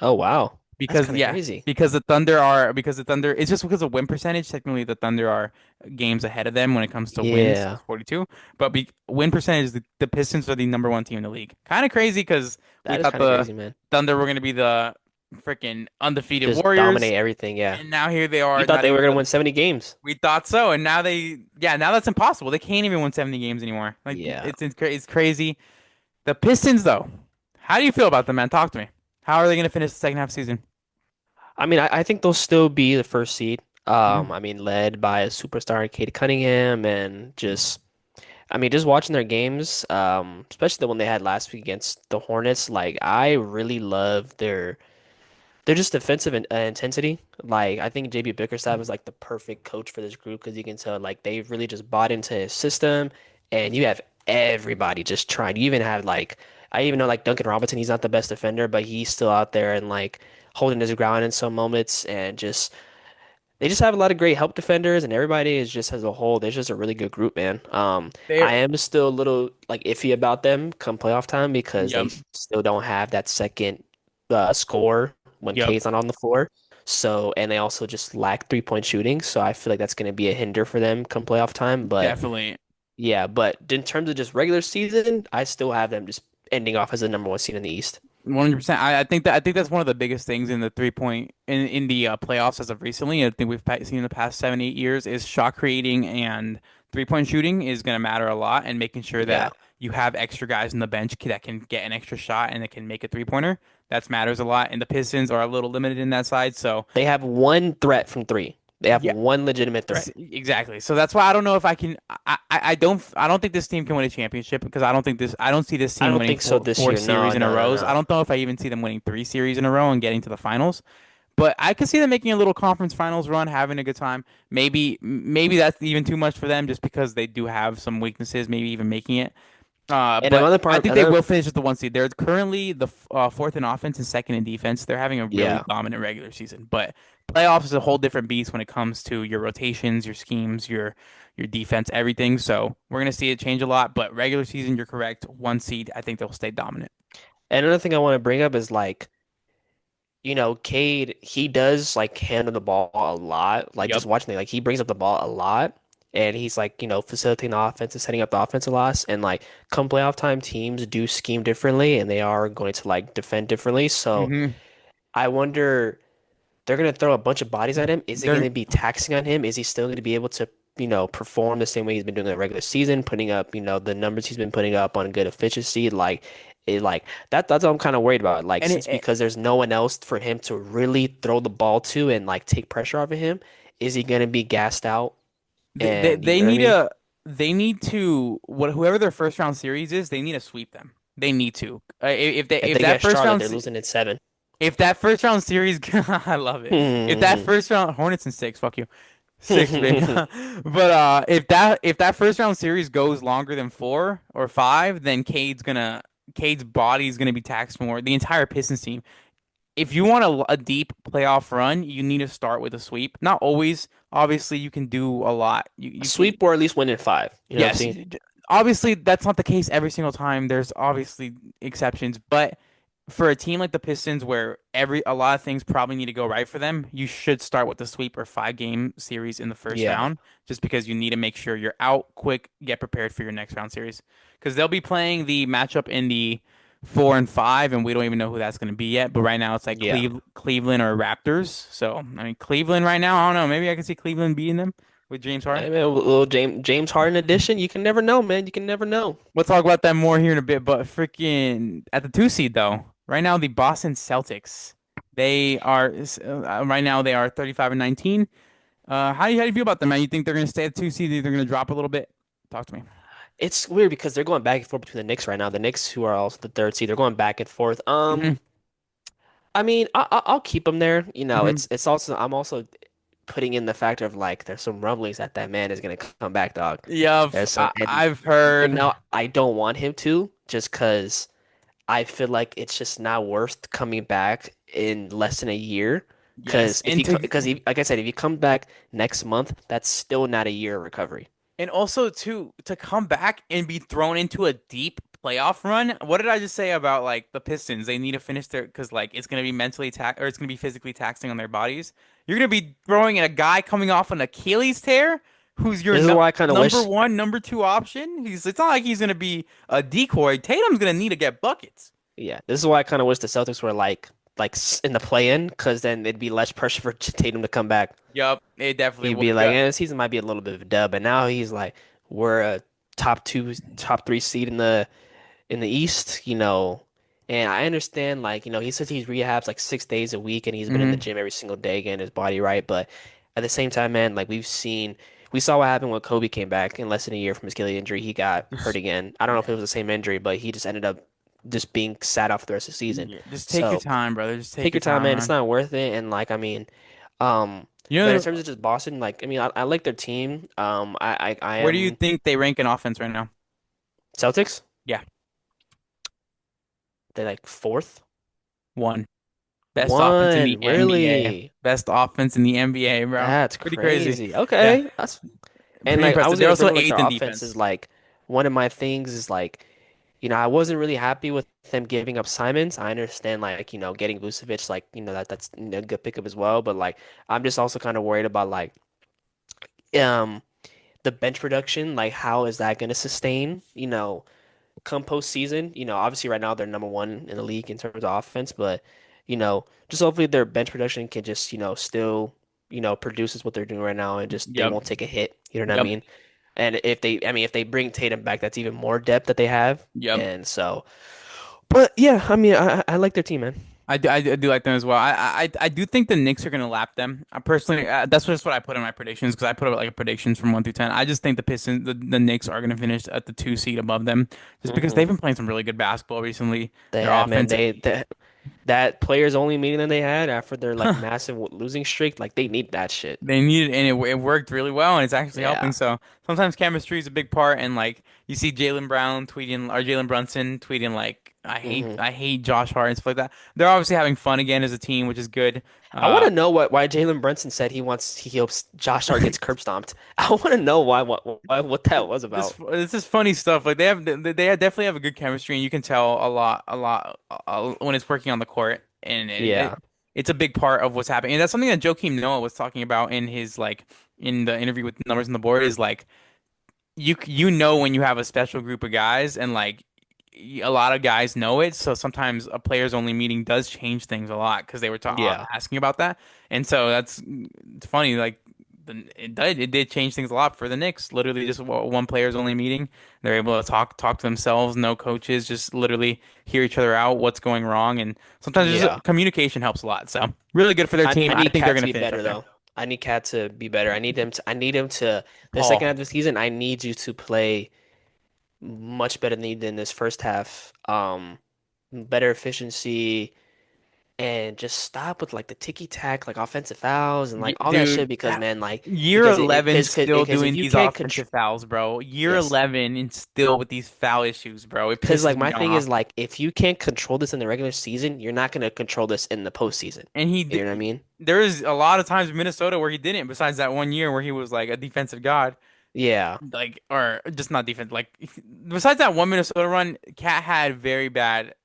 Oh wow. That's Because kind of yeah, crazy. because the Thunder it's just because of win percentage. Technically, the Thunder are games ahead of them when it comes to wins. Yeah, It's 42, but win percentage, the Pistons are the number one team in the league. Kind of crazy because we that is thought kind of the crazy, man. Thunder were gonna be the freaking undefeated Just Warriors, dominate everything, yeah. and now here they You are, thought not they were even gonna the. win 70 games. We thought so, and now now that's impossible. They can't even win 70 games anymore. Like Yeah. it's crazy. The Pistons, though, how do you feel about them, man? Talk to me. How are they gonna finish the second half season? I mean, I think they'll still be the first seed. Mhm. I mean, led by a superstar Cade Cunningham and just I mean, just watching their games, especially the one they had last week against the Hornets, like I really love their just defensive intensity. Like I think JB Bickerstaff is like the perfect coach for this group because you can tell like they've really just bought into his system, and you have everybody just trying. You even have like I even know like Duncan Robinson. He's not the best defender, but he's still out there and like holding his ground in some moments, and just they just have a lot of great help defenders, and everybody is just as a whole. There's just a really good group, man. They I am still a little like iffy about them come playoff time because Yep. they still don't have that second score when Yep. K's not on the floor. So, and they also just lack 3-point shooting. So I feel like that's going to be a hinder for them come playoff time. But Definitely. yeah, but in terms of just regular season, I still have them just ending off as the number one seed in the East. 100%. I think that's one of the biggest things in the 3 point in the playoffs as of recently. I think seen in the past 7 8 years is shot creating and 3 point shooting is going to matter a lot, and making sure Yeah. that you have extra guys on the bench that can get an extra shot and that can make a 3 pointer. That matters a lot. And the Pistons are a little limited in that side, so They have one threat from three. They have yeah. one legitimate threat. Exactly. So that's why I don't know if I can. I don't think this team can win a championship because I don't see this I team don't winning think so this four year. No, series in a no, no, row. I no. don't know if I even see them winning 3 series in a row and getting to the finals. But I could see them making a little conference finals run, having a good time. Maybe that's even too much for them just because they do have some weaknesses. Maybe even making it. And But another I part, think they another, will finish as the one seed. They're currently the fourth in offense and second in defense. They're having a really yeah. dominant regular season, but playoffs is a whole different beast when it comes to your rotations, your schemes, your defense, everything. So we're gonna see it change a lot. But regular season, you're correct. One seed, I think they'll stay dominant. And another thing I want to bring up is like, Cade, he does like handle the ball a lot. Like Yep. just watching it, like he brings up the ball a lot. And he's like, facilitating the offense and setting up the offense a lot. And like come playoff time, teams do scheme differently and they are going to like defend differently. So hmm I wonder they're going to throw a bunch of bodies at him. Is it going They're to be taxing on him? Is he still going to be able to, perform the same way he's been doing in the regular season, putting up, the numbers he's been putting up on good efficiency? That's what I'm kind of worried about. Like, and since because there's no one else for him to really throw the ball to and like take pressure off of him, is he going to be gassed out? And you they know what I need mean? they need to whoever their first round series is, they need to sweep them. They need to. If If they that get first Charlotte, round they're losing in seven. If that first round series, I love it. If that Hmm. first round Hornets in six, fuck you. Six, baby. But if that first round series goes longer than 4 or 5, then Cade's body's gonna be taxed more. The entire Pistons team. If you want a deep playoff run, you need to start with a sweep. Not always. Obviously, you can do a lot. A You can sweep or at least win in five. You know what I'm Yes, saying? obviously that's not the case every single time. There's obviously exceptions, but for a team like the Pistons, where a lot of things probably need to go right for them, you should start with the sweep or 5 game series in the first Yeah. round, just because you need to make sure you're out quick, get prepared for your next round series, because they'll be playing the matchup in the 4 and 5, and we don't even know who that's going to be yet. But right now it's like Yeah. Cleveland or Raptors. So I mean, Cleveland right now, I don't know. Maybe I can see Cleveland beating them with James Harden. Hey man, a little James Harden edition. You can never know, man. You can never know. We'll talk about that more here in a bit, but freaking at the 2 seed though, right now the Boston Celtics, they are right now they are 35-19. How do you feel about them, man? You think they're gonna stay at 2 seed? They're gonna drop a little bit? Talk to me. It's weird because they're going back and forth between the Knicks right now. The Knicks, who are also the third seed, they're going back and forth. Hmm. I mean, I'll keep him there. You know, Hmm. it's also I'm also putting in the factor of like there's some rumblings that that man is gonna come back, dog. Yeah, There's some, I, and I've right heard. now I don't want him to just because I feel like it's just not worth coming back in less than a year. Yes, Because he, like I said, if he comes back next month, that's still not a year of recovery. and also to come back and be thrown into a deep playoff run. What did I just say about like the Pistons? They need to finish their because like it's gonna be or it's gonna be physically taxing on their bodies. You're gonna be throwing in a guy coming off an Achilles tear, who's your This is no why I kind of number wish. one, number two option. It's not like he's gonna be a decoy. Tatum's gonna need to get buckets. Yeah, this is why I kind of wish the Celtics were in the play-in, because then it'd be less pressure for Tatum to come back. Yup, it definitely He'd be would. like, the season might be a little bit of a dub, but now he's like, we're a top two, top three seed in the East, you know. And I understand, like, you know, he says he's rehabs like 6 days a week, and he's been in the Hmm. gym every single day getting his body right. But at the same time, man, like we saw what happened when Kobe came back in less than a year from his Achilles injury. He got hurt Just again. I don't know if it yeah, was the same injury, but he just ended up just being sat out for the rest of the season. yeah. Just take your So time, brother. Just take take your your time, time, man. It's man. not worth it. And like, I mean, um, You but in know, terms of just Boston, like, I mean, I like their team. I where do you am think they rank in offense right now? Celtics. Yeah, They're like fourth. one. Best offense in the One, NBA. really? Best offense in the NBA, bro. That's Pretty crazy. crazy. Yeah, Okay, that's and pretty like I impressive. was They're gonna also bring up with their eighth in offense is defense. like one of my things is like I wasn't really happy with them giving up Simons. I understand like getting Vucevic like that's a good pickup as well, but like I'm just also kind of worried about like um the bench production. Like how is that gonna sustain? Come postseason, obviously right now they're number one in the league in terms of offense, but just hopefully their bench production can just, still, produces what they're doing right now and just they Yep. won't take a hit. You know what I Yep. mean? And if they bring Tatum back, that's even more depth that they have. Yep. And so, but yeah, I mean, I like their team, man. I do like them as well. I do think the Knicks are going to lap them. I personally, that's just what I put in my predictions because I put up like predictions from 1 through 10. I just think the Knicks are going to finish at the 2 seed above them just because they've Hmm. been playing some really good basketball recently. They Their have, man. offense, That players only meeting that they had after their like massive losing streak, like they need that shit. they needed, and it worked really well, and it's actually helping. Yeah. So sometimes chemistry is a big part, and like you see Jalen Brunson tweeting like Hmm. I hate Josh Hart and stuff like that. They're obviously having fun again as a team, which is good. I want Uh, to know why Jalen Brunson said he hopes Josh Hart gets curb stomped. I want to know what that was about. this is funny stuff. Like they definitely have a good chemistry, and you can tell a lot when it's working on the court, and Yeah. it's a big part of what's happening. And that's something that Joakim Noah was talking about in his like in the interview with Numbers on the Board is like you know when you have a special group of guys and like a lot of guys know it, so sometimes a players only meeting does change things a lot because they were Yeah. asking about that, and so it's funny like it did change things a lot for the Knicks. Literally just one players only meeting, they're able to talk to themselves, no coaches, just literally hear each other out, what's going wrong, and sometimes Yeah. just communication helps a lot. So really good for their team. I I need think they're Cat to gonna be finish better up there. though. I need Cat to be better. I need him to the second Paul. half of the season, I need you to play much better than you did in this first half. Better efficiency, and just stop with like the ticky tack, like offensive fouls and like all that shit. Dude, Because man, like year because 11 still because if doing you these can't control, offensive fouls, bro. Year yes. 11 and still with these foul issues, bro. It Because pisses like me my thing off. is like if you can't control this in the regular season, you're not gonna control this in the postseason. And You know what I mean? there is a lot of times in Minnesota where he didn't, besides that one year where he was like a defensive god. Yeah, Like, or just not defense. Like, besides that one Minnesota run, Cat had very bad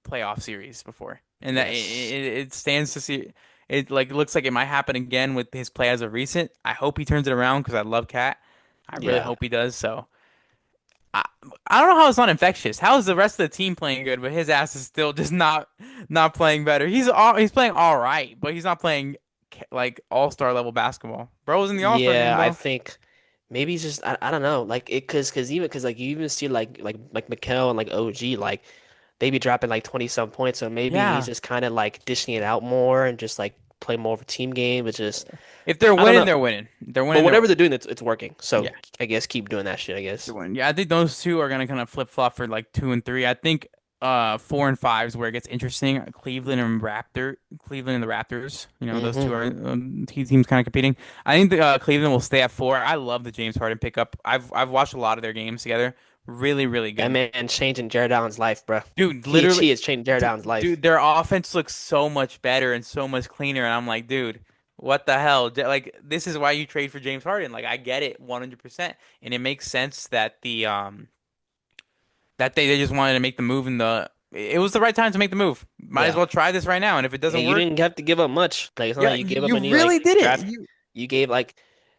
playoff series before. And that yes, it stands to see. It like looks like it might happen again with his play as of recent. I hope he turns it around because I love Cat. I really yeah, hope he does. So. I, I don't know how it's not infectious. How is the rest of the team playing good, but his ass is still just not playing better. He's playing all right, but he's not playing like all-star level basketball. Bro was in the all-star game yeah. I though. think maybe it's just I don't know, like it because like you even see like Mikal and like OG like they be dropping like 20 some points, so maybe he's Yeah. just kind of like dishing it out more and just like play more of a team game. It's just If they're I don't winning, know, they're winning. If they're but winning, they're whatever they're winning. doing, it's working. So Yeah. I guess keep doing that shit. I To guess. win. Yeah, I think those two are gonna kind of flip flop for like 2 and 3. I think 4 and 5 is where it gets interesting. Cleveland and the Raptors. You know, those Hmm. two are teams kind of competing. I think the Cleveland will stay at 4. I love the James Harden pickup. I've watched a lot of their games together. Really, really That good. man changing Jared Allen's life, bro. Dude, literally, He is changing Jared Allen's life. dude, their offense looks so much better and so much cleaner. And I'm like, dude, what the hell? Like, this is why you trade for James Harden. Like, I get it 100%. And it makes sense that they just wanted to make the move in the it was the right time to make the move. Might as Yeah. well try this right now. And if it Yeah, doesn't you work, didn't have to give up much. Like it's not yeah, like you gave up you any really like didn't. draft. You gave like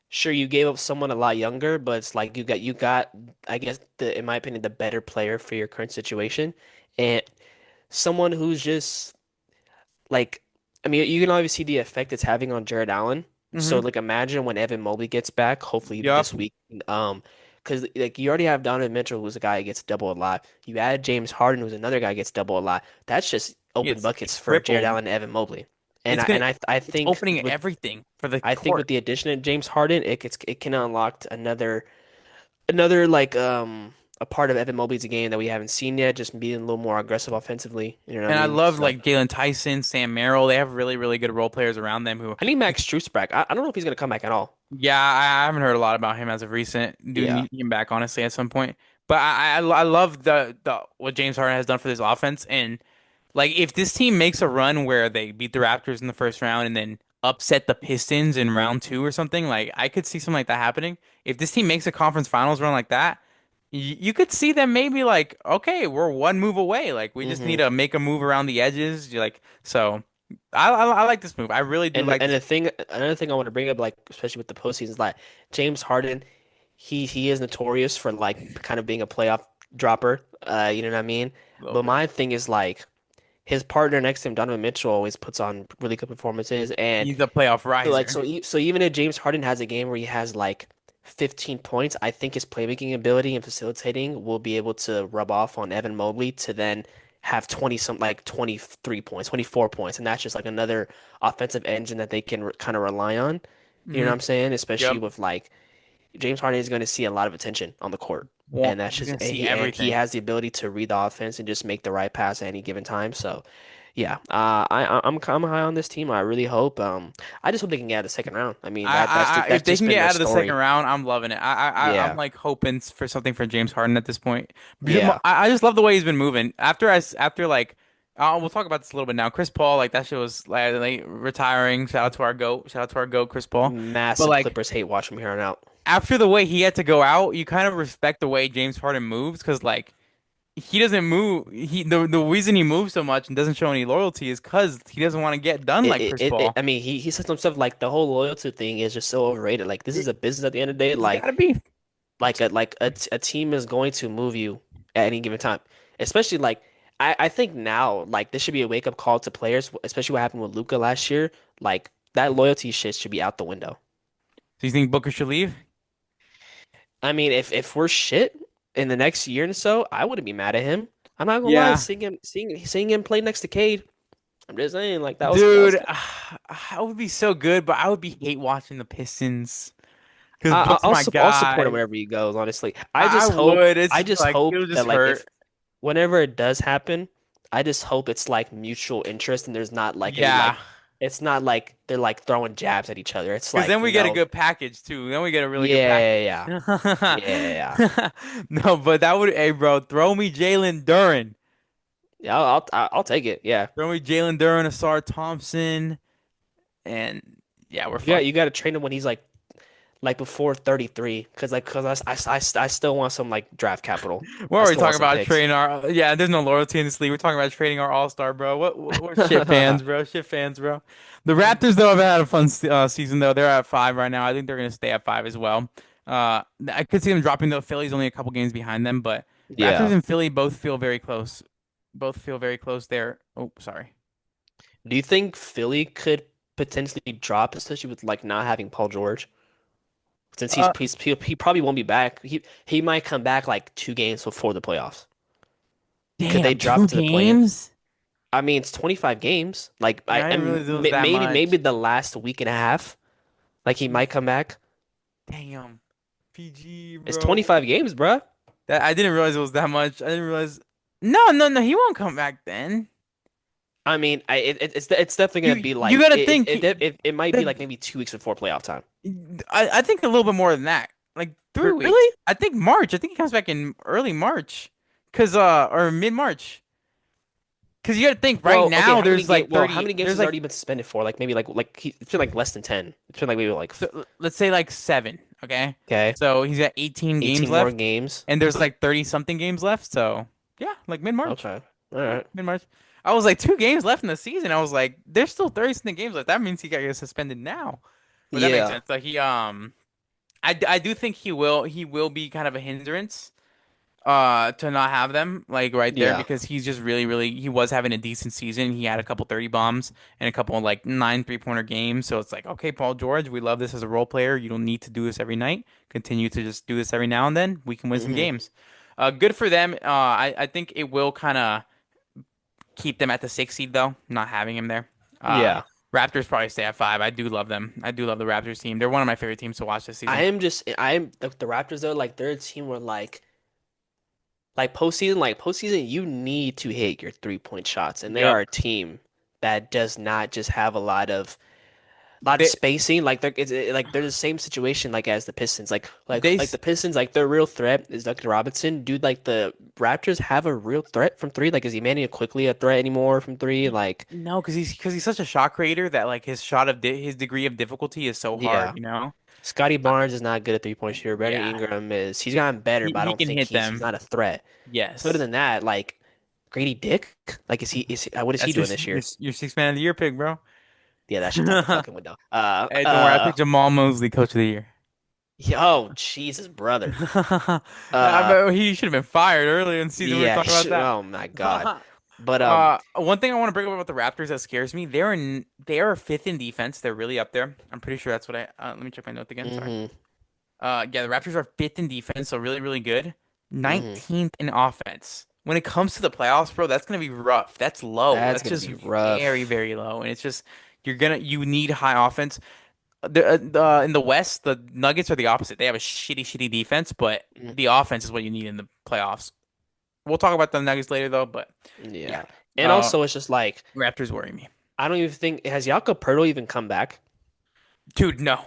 sure you gave up someone a lot younger, but it's like you got I guess the in my opinion the better player for your current situation and someone who's just like I mean you can obviously see the effect it's having on Jared Allen. So Mm-hmm. like imagine when Evan Mobley gets back, hopefully Yup. this week. Because like you already have Donovan Mitchell, who's a guy who gets double a lot. You add James Harden, who's another guy who gets double a lot. That's just open It's buckets for Jared tripled. Allen and Evan Mobley. It's gonna I it's think opening everything for the with court. the addition of James Harden, it can unlock another like a part of Evan Mobley's game that we haven't seen yet, just being a little more aggressive offensively. You know what I And I mean? love So like Galen Tyson, Sam Merrill. They have really, really good role players around them who I need Max Strus back. I don't know if he's gonna come back at all. yeah, I haven't heard a lot about him as of recent. Do Yeah. need him back honestly at some point. But I love the what James Harden has done for this offense. And like if this team makes a run where they beat the Raptors in the first round and then upset the Pistons in round two or something, like I could see something like that happening. If this team makes a conference finals run like that, you could see them maybe like, okay, we're one move away. Like we just need Hmm. to make a move around the edges. You're like so. I like this move. I really do like And this. another thing I want to bring up, like especially with the postseason, is like James Harden, he is notorious for like kind of being a playoff dropper. You know what I mean? A little But bit. my thing is like his partner next to him, Donovan Mitchell, always puts on really good performances. And He's a playoff so like riser. so even if James Harden has a game where he has like 15 points, I think his playmaking ability and facilitating will be able to rub off on Evan Mobley to then have 20 some like 23 points, 24 points, and that's just like another offensive engine that they can kind of rely on. You know what Hmm. I'm saying? Especially Yep. with like James Harden is going to see a lot of attention on the court. And that's He's just gonna see and he everything. has the ability to read the offense and just make the right pass at any given time. So yeah, I'm high on this team. I really hope. I just hope they can get out of the second round. I mean, If that's they just can been get their out of the second story. round, I'm loving it. I'm Yeah, like hoping for something for James Harden at this point. yeah. I just love the way he's been moving. After like, we'll talk about this a little bit now. Chris Paul, like that shit was like retiring. Shout out to our goat. Shout out to our goat, Chris Paul. But Massive like Clippers hate watch from here on out. after the way he had to go out, you kind of respect the way James Harden moves because like he doesn't move. The reason he moves so much and doesn't show any loyalty is because he doesn't want to get done like Chris Paul. I mean, he said some stuff like the whole loyalty thing is just so overrated. Like this is a business at the end of the day. It's gotta be. A team is going to move you at any given time. Especially like I think now like this should be a wake up call to players, especially what happened with Luca last year. Like that loyalty shit should be out the window. Do you think Booker should leave? I mean, if we're shit in the next year and so, I wouldn't be mad at him. I'm not gonna lie, Yeah, seeing him play next to Cade. I'm just saying, like that was dude, kind of, I would be so good, but I would be hate watching the Pistons because Book's my I'll support him guy. wherever he goes. Honestly, I would. I It's just like hope it'll just that like hurt. if whenever it does happen, I just hope it's like mutual interest and there's not like any Yeah, like it's not like they're like throwing jabs at each other. It's because then like, we get a good package too. Then we get a really good package. yeah, yeah, yeah. No, but that would, hey, bro, throw me Jalen Duren. Yeah, I'll take it. Yeah. Throw me Jalen Duren, Asar Thompson, and yeah, we're fucked. You got to train him when he's like before 33 cuz I still want some like draft capital. What I are we still want talking some about? picks. Trading our, yeah, there's no loyalty in this league. We're talking about trading our all-star, bro. We're shit fans, bro. Shit fans, bro. The Raptors, though, have had a fun season, though. They're at 5 right now. I think they're going to stay at 5 as well. I could see them dropping, though. Philly's only a couple games behind them, but Raptors Yeah. and Philly both feel very close. Both feel very close there. Oh, sorry. Do you think Philly could potentially drop, especially with like not having Paul George? Since Uh, he probably won't be back. He might come back like 2 games before the playoffs. Could they damn, drop two to the play-in? games? I mean, it's 25 games. Like Yeah, I didn't realize it was that maybe much. the last week and a half, like he might come back. Damn. PG, It's bro. 25 games, bruh. That I didn't realize it was that much. I didn't realize. No, no, no. He won't come back then. I mean, it's definitely gonna be You like gotta think it might be that like maybe 2 weeks before playoff time. I think a little bit more than that. Like 3 weeks. Really? I think March. I think he comes back in early March. Or mid March. Cause you gotta think right Well, okay, now there's like how 30, many games there's has like already been suspended for? Like maybe it's been like less than 10. It's been like maybe like let's say like 7, okay? okay, So he's got 18 games 18 more left games. and there's like 30 something games left. So yeah, like mid March. Okay. All Yeah, right. mid March. I was like 2 games left in the season. I was like, there's still 30 something games left. That means he got get suspended now. But that makes Yeah. sense. Like I do think he will be kind of a hindrance to not have them like right there Yeah. because he's just really he was having a decent season. He had a couple 30 bombs and a couple like 9 3-pointer games. So it's like, okay, Paul George, we love this as a role player. You don't need to do this every night. Continue to just do this every now and then. We can win some Hmm. games. Good for them. I think it will kind of keep them at the 6 seed though, not having him there. Yeah. Raptors probably stay at 5. I do love them. I do love the Raptors team. They're one of my favorite teams to watch this season. I am the Raptors though, like they're a team where like postseason, you need to hit your 3-point shots, and they Yep. are a team that does not just have a lot of They spacing. Like like they're the same situation like as the Pistons. they Like the Pistons, like their real threat is Duncan Robinson. Dude, like the Raptors have a real threat from three. Like is Emmanuel quickly a threat anymore from three? Like no, because he's such a shot creator that like his degree of difficulty is so hard, yeah, you know? Scotty Uh, Barnes is not good at 3-point shooter. Brandon yeah. Ingram is he's gotten better, He but I he don't can think hit he's them. not a threat. Other Yes. than that, like Grady Dick, like what is he That's your doing this your, year? your six man of the year pick, bro. Yeah, that shit's out the fucking window. Hey, don't worry. I picked Jamal Mosley, coach of the year. Oh Jesus, brother. I Uh, bet he should have been fired earlier in the season. We were yeah. talking about that. Oh my God. But One thing I want to bring up about the Raptors that scares me, they are fifth in defense. They're really up there. I'm pretty sure that's what I. Let me check my notes again. Sorry. hmm Yeah, the Raptors are fifth in defense, so really good. hmm 19th in offense. When it comes to the playoffs, bro, that's gonna be rough. That's low. That's That's gonna just be very, rough. very low, and it's just you need high offense. In the West, the Nuggets are the opposite. They have a shitty defense, but Mm, the offense is what you need in the playoffs. We'll talk about the Nuggets later, though. But yeah, yeah. And also, it's just like Raptors worry me, I don't even think has Jakob Poeltl even come back? dude. No,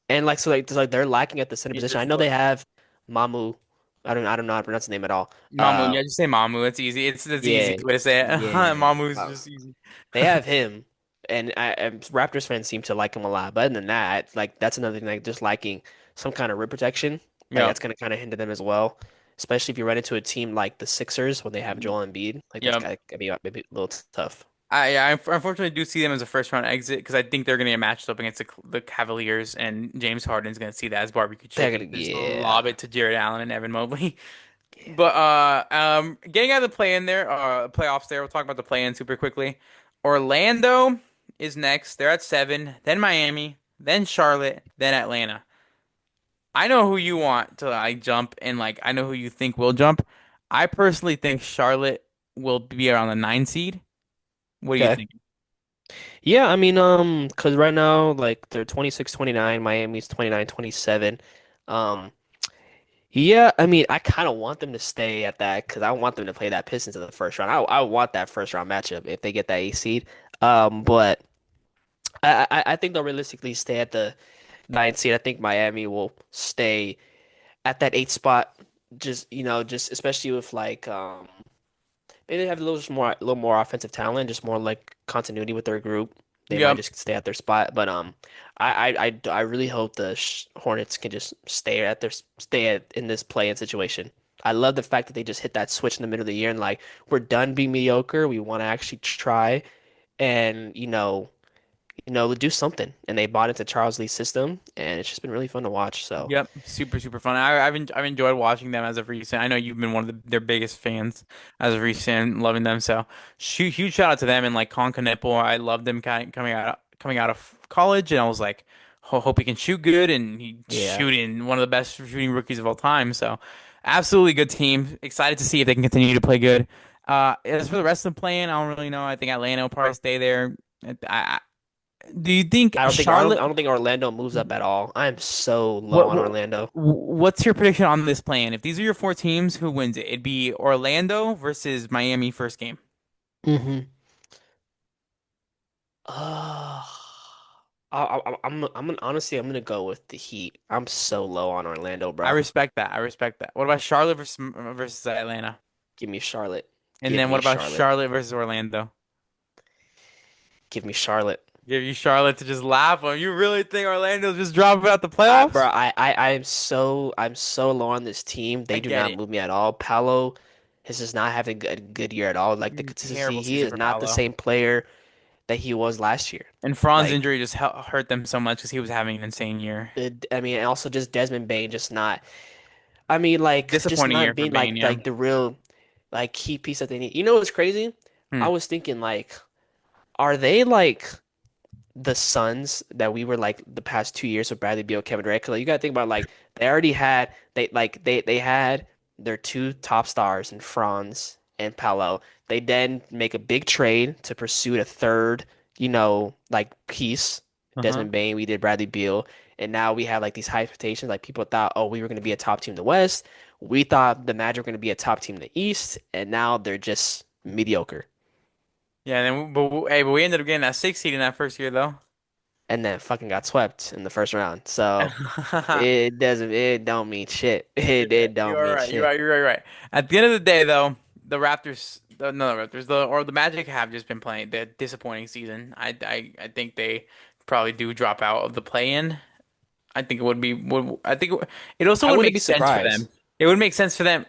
And like so, like they're lacking at the center he position. I just know they look. have Mamu. I don't know how to pronounce the name at all. Mamu, yeah, just say Mamu. It's easy. It's the Yeah, easiest way to say it. yeah. Mamu is just easy. They have him, and Raptors fans seem to like him a lot. But other than that, like that's another thing, like just liking some kind of rim protection, like Yep. that's gonna kind of hinder them as well. Especially if you run into a team like the Sixers when they have Joel Embiid, like that's Yep. gotta be maybe a little tough. I unfortunately do see them as a first round exit because I think they're going to get matched up against the Cavaliers and James Harden's going to see that as barbecue They're chicken gonna, and just yeah, lob it to Jared Allen and Evan Mobley. yeah. But getting out of the play in there, playoffs there. We'll talk about the play in super quickly. Orlando is next. They're at 7, then Miami, then Charlotte, then Atlanta. I know who you want to like jump and like I know who you think will jump. I personally think Charlotte will be around the 9 seed. What do you Okay. think? Yeah, I mean, because right now, like they're 26-29, Miami's 29-27. Um, Yeah, I mean, I kind of want them to stay at that because I want them to play that Pistons in the first round. I want that first round matchup if they get that A seed. But I think they'll realistically stay at the ninth seed. I think Miami will stay at that eighth spot. Just just especially with like maybe they have a little more offensive talent, just more like continuity with their group. They might Yep. just stay at their spot. But I really hope the Sh Hornets can just stay in this play-in situation. I love the fact that they just hit that switch in the middle of the year and like we're done being mediocre. We want to actually try and do something. And they bought into Charles Lee's system, and it's just been really fun to watch. So Yep, super super fun. I've enjoyed watching them as of recent. I know you've been one of their biggest fans as of recent, loving them. So huge shout out to them and like Conca Nipple. I loved him coming out of college, and I was like, hope he can shoot good, and he yeah, shooting one of the best shooting rookies of all time. So absolutely good team. Excited to see if they can continue to play good. As for the rest of the playing, I don't really know. I think Atlanta will probably stay there. I, do you think I Charlotte? don't think Orlando moves up at all. I am so low What, on what Orlando. what's your prediction on this plan? If these are your four teams, who wins it? It'd be Orlando versus Miami first game. Hmm. Uh, honestly, I'm gonna go with the Heat. I'm so low on Orlando, I bro. respect that. I respect that. What about Charlotte versus Atlanta? Give me Charlotte. And Give then what me about Charlotte. Charlotte versus Orlando? Give me Charlotte. Give you Charlotte to just laugh on. You really think Orlando's just dropping out the Bro, playoffs? I'm so low on this team. I They do get not it. move me at all. Paolo is just not having a good year at all. Like the consistency, Terrible he season is for not the Paolo. same player that he was last year. And Fran's Like, injury just hurt them so much because he was having an insane year. I mean, and also just Desmond Bain just not. I mean, like just Disappointing year not for being Bane, yeah. like the real like key piece that they need. You know what's crazy? Hmm. I was thinking like, are they like the Suns that we were like the past 2 years with Bradley Beal, Kevin Durant? 'Cause, like, you gotta think about like they already had they had their two top stars in Franz and Paolo. They then make a big trade to pursue a third, like piece. Uh-huh. Desmond Bain, we did Bradley Beal, and now we have like these high expectations. Like people thought, oh, we were gonna be a top team in the West. We thought the Magic were gonna be a top team in the East, and now they're just mediocre. Yeah, and then but we ended up getting that six seed in that first year though. And then fucking got swept in the first round. So it don't mean shit. Yeah, It you don't are mean right. shit. You're right. At the end of the day, though, the Raptors, the Magic have just been playing the disappointing season. I think they probably do drop out of the play-in. I think it would be would I think it also I would wouldn't make be sense for them. surprised. It would make sense for them.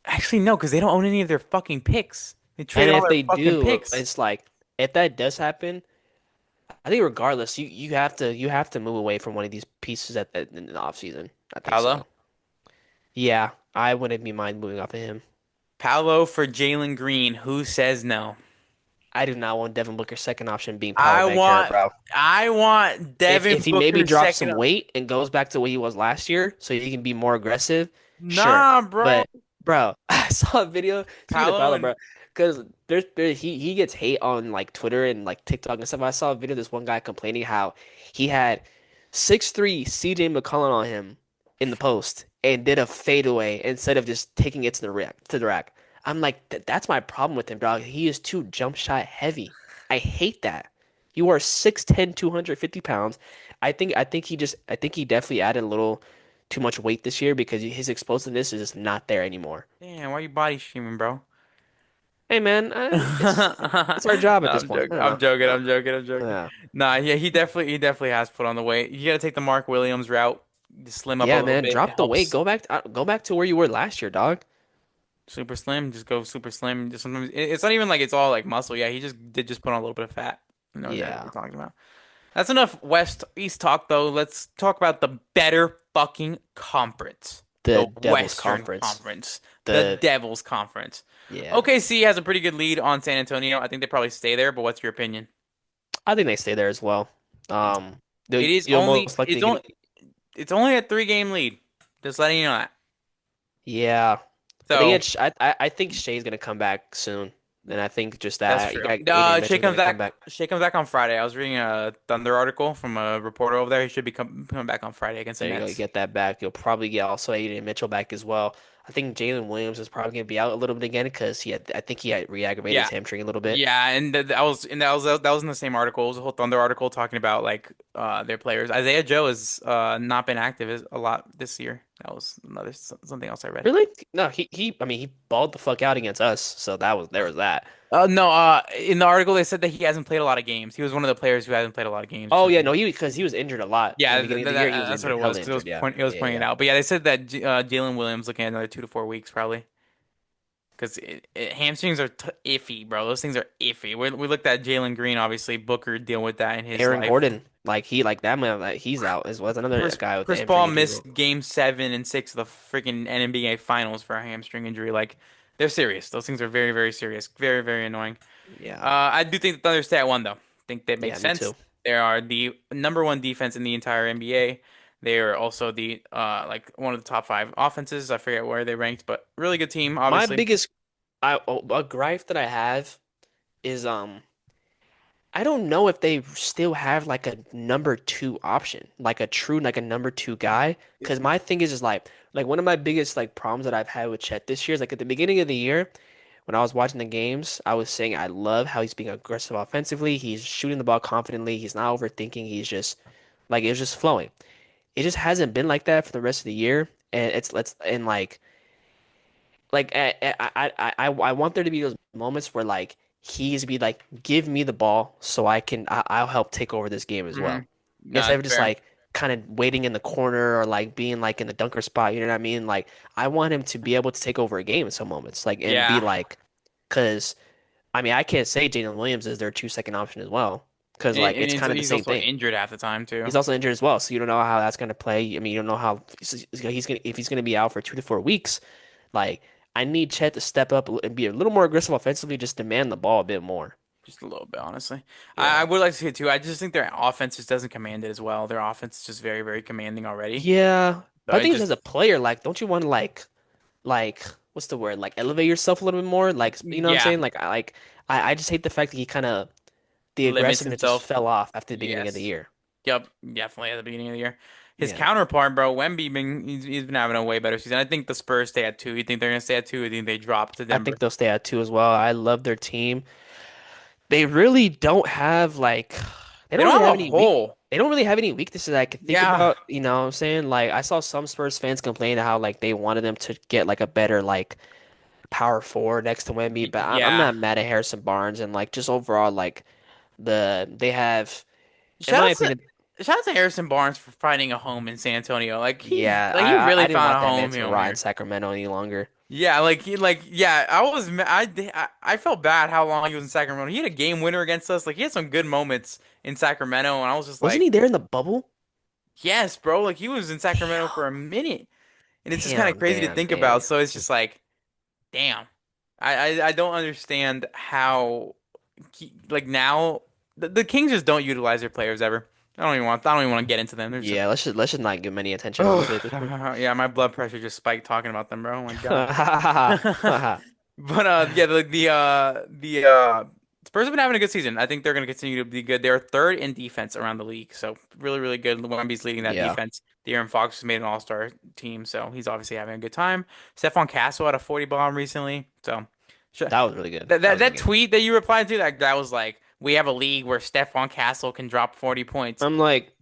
Actually, no, because they don't own any of their fucking picks. They And traded all if their they fucking do, picks. it's like if that does happen, I think regardless, you have to move away from one of these pieces in the offseason. I think Paolo, so. Yeah, I wouldn't be mind moving off of him. Paolo for Jalen Green. Who says no? I do not want Devin Booker's second option being Paolo I Banchero, want bro. I want If Devin he maybe Booker's drops second. some weight and goes back to what he was last year, so he can be more aggressive, sure. Nah, bro. But bro, I saw a video. Speaking of Paolo Paolo, and bro, because he gets hate on like Twitter and like TikTok and stuff. I saw a video of this one guy complaining how he had 6'3" CJ McCollum on him in the post and did a fadeaway instead of just taking it to the rack. I'm like, that's my problem with him, dog. He is too jump shot heavy. I hate that. You are 6'10", 250 pounds. I think he definitely added a little too much weight this year because his explosiveness is just not there anymore. damn, why you body shaming, bro? Hey man, it's our job No, at this I'm point. joking. I'm joking. I'm joking. I'm joking. Yeah, Nah, yeah, he definitely has put on the weight. You got to take the Mark Williams route, just slim up a yeah, little man. bit. It Drop the weight. helps. Go back to where you were last year, dog. Super slim, just go super slim. Just sometimes it's not even like it's all like muscle. Yeah, he just put on a little bit of fat. You know exactly what Yeah, we're talking about. That's enough West East talk though. Let's talk about the better fucking conference. the The Devils Western Conference. Conference. The The Devils Conference. Yeah, OKC has a pretty good lead on San Antonio. I think they probably stay there, but what's your opinion? I think they stay there as well. It is You'll only most likely get. it's only a 3 game lead. Just letting you know that. Yeah, but they So get. I think Shea's gonna come back soon. And I think just That's that you true. got Adrian Shea Mitchell's comes gonna come back. back. Shea comes back on Friday. I was reading a Thunder article from a reporter over there. He should be coming back on Friday against the There you go. You Nets. get that back. You'll probably get also Adrian Mitchell back as well. I think Jalen Williams is probably gonna be out a little bit again because I think he had re-aggravated his Yeah, hamstring a little bit. yeah, and that was in the same article. It was a whole Thunder article talking about like their players. Isaiah Joe has not been active a lot this year. That was something else I read. Really? No, I mean he balled the fuck out against us, so there was that. No, in the article they said that he hasn't played a lot of games. He was one of the players who hasn't played a lot of games or Oh yeah, something. no, he because he was injured a lot in the Yeah, beginning of the year. He was that's what injured, it was hella because injured. Yeah, it was yeah, pointing it yeah. out. But yeah, they said that Jalen Williams looking at another 2 to 4 weeks probably because hamstrings are t iffy, bro. Those things are iffy. We looked at Jalen Green, obviously Booker deal with that in his Aaron life. Gordon, like he like that man, like he's out as well as another guy with the Chris hamstring Paul injury as well. missed game 7 and 6 of the freaking NBA finals for a hamstring injury. Like they're serious. Those things are very, very serious. Very, very annoying. Yeah, I do think the Thunder stay at one though. Think that yeah, makes me sense. too. They are the number one defense in the entire NBA. They are also the like one of the top five offenses. I forget where they ranked, but really good team, My obviously. biggest a gripe that I have is I don't know if they still have like a number two option, like a true like a number two guy. Because my thing is just like one of my biggest like problems that I've had with Chet this year is like at the beginning of the year when I was watching the games, I was saying I love how he's being aggressive offensively. He's shooting the ball confidently. He's not overthinking. He's just like it's just flowing. It just hasn't been like that for the rest of the year, and it's let's and I want there to be those moments where like he's be like, give me the ball so I'll help take over this game as Hmm. well. No, Instead that's of just fair. like kind of waiting in the corner or like being like in the dunker spot, you know what I mean? Like I want him to be able to take over a game in some moments, like and be Yeah, like, because I mean I can't say Jalen Williams is their 2 second option as well, because and, like and it's kind of the he's same also thing. injured half the time too. He's also injured as well, so you don't know how that's going to play. I mean, you don't know how he's gonna if he's going to be out for 2 to 4 weeks. Like, I need Chet to step up and be a little more aggressive offensively, just demand the ball a bit more. Just a little bit, honestly. I Yeah. would like to see it too. I just think their offense just doesn't command it as well. Their offense is just very, very commanding already. Yeah. So But I it think as just, a player, like, don't you want to like what's the word? Like elevate yourself a little bit more? Like, you know what I'm yeah, saying? I just hate the fact that he kind of the limits aggressiveness just himself. fell off after the beginning of the Yes. year. Yep, definitely at the beginning of the year. His Yeah. counterpart, bro, Wemby, he's been having a way better season. I think the Spurs stay at 2. You think they're gonna stay at 2? Or do you think they drop to I Denver? think they'll stay at 2 as well. I love their team. They really don't have like they They don't don't really have have a any weak hole. they don't really have any weaknesses I could think Yeah, about, you know what I'm saying? Like I saw some Spurs fans complain how like they wanted them to get like a better like power forward next to Wemby, but I'm yeah. not mad at Harrison Barnes and like just overall like they have in Shout my out to opinion, shout out to Harrison Barnes for finding a home in San Antonio. yeah, He I really didn't found want a that man home to home rot in here. Sacramento any longer. Yeah, yeah. I felt bad how long he was in Sacramento. He had a game winner against us. Like he had some good moments in Sacramento, and I was just Wasn't like, he there in the bubble? yes, bro. Like he was in Sacramento for a Damn. minute, and it's just kind of Damn, crazy to damn, think about. damn. So it's just like, damn. I don't understand how like now the Kings just don't utilize their players ever. I don't even want to get into them. They're just Yeah, let's just not give him any attention oh honestly at this point. yeah, my blood pressure just spiked talking about them, bro. Oh my God. But yeah, the Spurs have been having a good season. I think they're going to continue to be good. They're third in defense around the league, so really, really good. Wemby's leading that Yeah, defense. De'Aaron Fox has made an All-Star team, so he's obviously having a good time. Stephon Castle had a 40 bomb recently, so that was really good. that That was that really that good. tweet that you replied to, that was like, we have a league where Stephon Castle can drop 40 points. I'm like,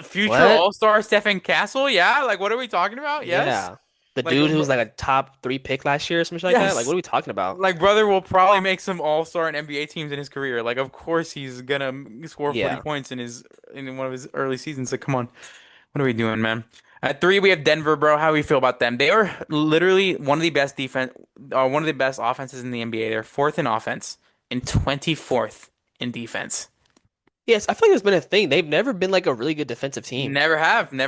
Future what? All-Star Stephen Castle? Yeah, like what are we talking about? Yes. Yeah. The Like dude who was like a top 3 pick last year or something like that? Like, what yes. are we talking about? Like brother will probably make some all-star and NBA teams in his career. Like of course he's gonna score 40 Yeah. points in one of his early seasons. Like come on. What are we doing, man? At 3 we have Denver, bro. How do we feel about them? They are literally one of the best offenses in the NBA. They're fourth in offense and 24th in defense. Yes, I feel like there's been a thing. They've never been like a really good defensive team. Never have. And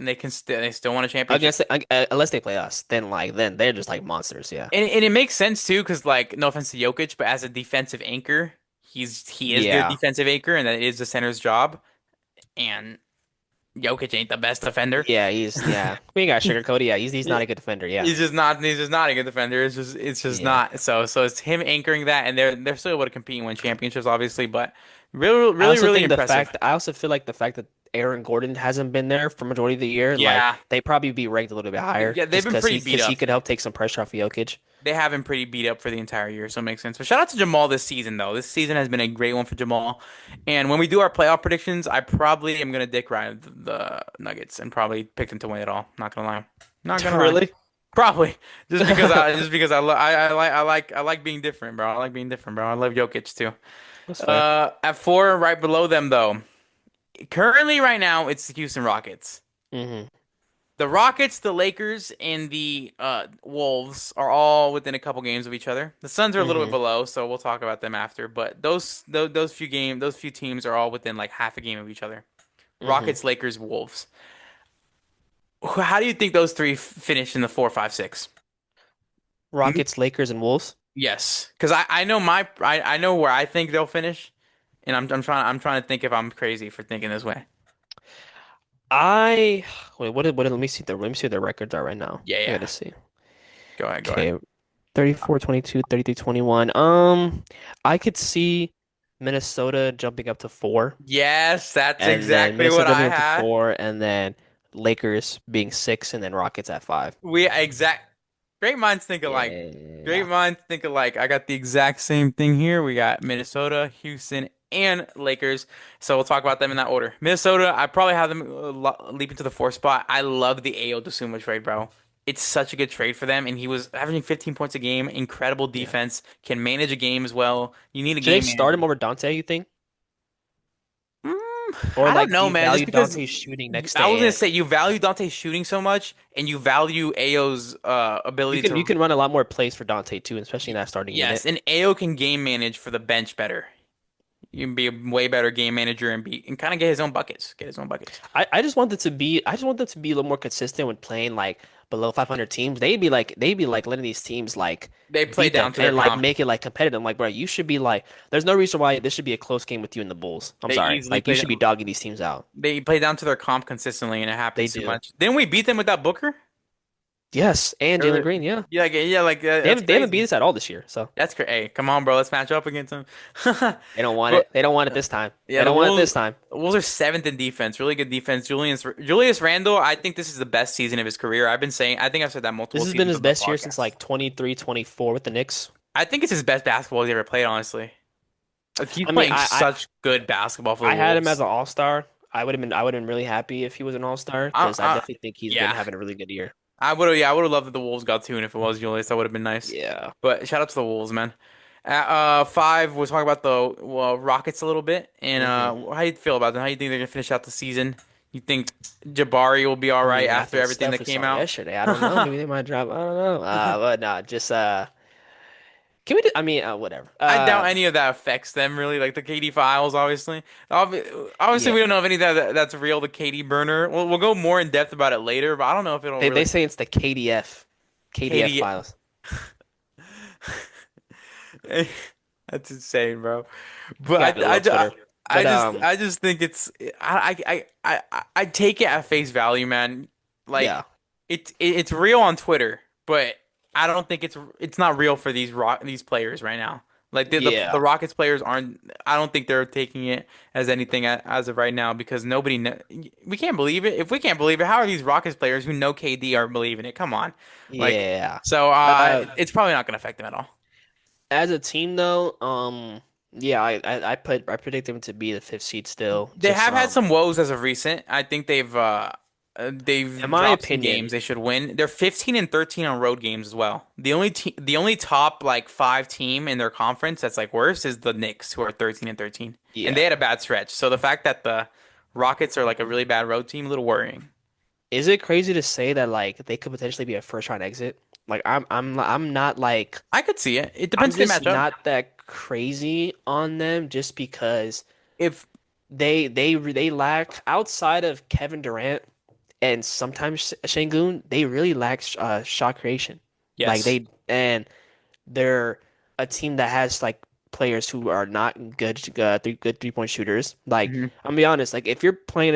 they still want a championship. Unless they play us, then they're just like monsters. Yeah. And it makes sense too, because like no offense to Jokic, but as a defensive anchor, he is their Yeah. defensive anchor, and that is the center's job. And Jokic ain't the best defender. Yeah, yeah. We ain't got sugarcoat. Yeah, he's not a good defender. Yeah, He's just not a good defender. It's just yeah. not. So it's him anchoring that, and they're still able to compete and win championships, obviously. But really, I really, also really think impressive. I also feel like the fact that Aaron Gordon hasn't been there for majority of the year, like Yeah, they probably be ranked a little bit higher yeah, they've just been pretty beat because he up. could help take some pressure off Jokic. They have been pretty beat up for the entire year, so it makes sense. But shout out to Jamal this season, though. This season has been a great one for Jamal. And when we do our playoff predictions, I probably am gonna dick ride the Nuggets and probably pick them to win it all. Not gonna lie. Not gonna lie. Really? Probably just because I like being different, bro. I like being different, bro. I love Jokic too. That's fair. At four, right below them though. Currently, right now, it's the Houston Rockets. Hmm. The Rockets, the Lakers, and the Wolves are all within a couple games of each other. The Suns are a little bit Hmm. below, so we'll talk about them after. But those few teams are all within like half a game of each other. Hmm. Rockets, Lakers, Wolves. How do you think those three finish in the 4, 5, 6? Rockets, Lakers, and Wolves. Yes, because I know where I think they'll finish, and I'm trying to think if I'm crazy for thinking this way. I wait. Let me see what their records are right now. Yeah, I yeah. gotta see. Go ahead, go ahead. Okay, 34, 22, 33, 21. I could see Minnesota jumping up to four, Yes, that's and then exactly Minnesota what jumping I up to had. four, and then Lakers being six, and then Rockets at five. We exact Great minds think alike. Great Yeah. minds think alike. I got the exact same thing here. We got Minnesota, Houston, and Lakers. So we'll talk about them in that order. Minnesota, I probably have them leap into the fourth spot. I love the Ayo Dosunmu trade, bro. It's such a good trade for them, and he was averaging 15 points a game. Incredible Yeah. defense. Can manage a game as well. You need a Should they game start manager. him over Dante, you think? Or I don't like, do know, you man. Just value because Dante's shooting next to I was gonna Ant? say you value Dante shooting so much, and you value Ayo's ability You to. can run a lot more plays for Dante too, especially in Y- that starting Yes, unit. and Ayo can game manage for the bench better. You can be a way better game manager and kind of get his own buckets. Get his own buckets. I just want them to be a little more consistent when playing like below 500 teams. They'd be like letting these teams like They play beat them down to their and like comp. make it like competitive. I'm like, bro, you should be like, there's no reason why this should be a close game with you and the Bulls. I'm They sorry. easily Like, you play. should be dogging these teams out. They play down to their comp consistently, and it They happens too do. much. Didn't we beat them without Booker? Yes, and Jalen Or Green, yeah. yeah, like that's They haven't beat crazy. us at all this year, so That's crazy. Hey, come on, bro. Let's match up against them. they don't want But it. They don't want it this time. yeah, They the don't want it Wolves. this time. The Wolves are seventh in defense. Really good defense. Julius Randle. I think this is the best season of his career. I've been saying. I think I've said that This multiple has been seasons his of the best year since podcast. like 23, 24 with the Knicks. I think it's his best basketball he's ever played. Honestly, like he's I mean, playing such good basketball for the I had him as Wolves. an all-star. I would have been really happy if he was an all-star because I I, definitely think he's been yeah, having a really good year. I would have loved that the Wolves got two, and if it was Julius, that would have been nice. Yeah. But shout out to the Wolves, man. At five, we'll talk about the Rockets a little bit, and Hmm. how you feel about them? How you think they're gonna finish out the season? You think Jabari will be all I right mean, after after the everything stuff that we came saw out? yesterday, I don't know. Maybe they might drop. I don't know. But no, just can we do? I mean, whatever. I doubt any of that affects them really, like the KD files, obviously. Obviously, Yeah. we don't know if any of that's real. The KD burner. We'll go more in depth about it later, but I don't know if it'll They really say it's the KDF KD. files. That's insane, bro. But Got a little Twitter, but I just think it's I take it at face value, man. Like yeah, it's real on Twitter, but I don't think it's not real for these players right now. Like the yeah, Rockets players aren't. I don't think they're taking it as anything as of right now because nobody we can't believe it. If we can't believe it, how are these Rockets players who know KD are believing it? Come on, like yeah. so Uh, it's probably not gonna affect them at all. as a team though, yeah, I predict them to be the fifth seed still. They Just have had some woes as of recent. I think they've in my dropped some games opinion, they should win. They're 15 and 13 on road games as well. The only top like five team in their conference that's like worse is the Knicks, who are 13 and 13. And they yeah. had a bad stretch. So the fact that the Rockets are like a really bad road team, a little worrying. Is it crazy to say that like they could potentially be a first round exit? Like I'm not like I could see it. It I'm depends if they just match up. not that crazy on them just because If they lack outside of Kevin Durant and sometimes Şengün, they really lack shot creation. Like yes. they're a team that has like players who are not good 3-point shooters. Like Hmm. I'm gonna be honest, like if you're playing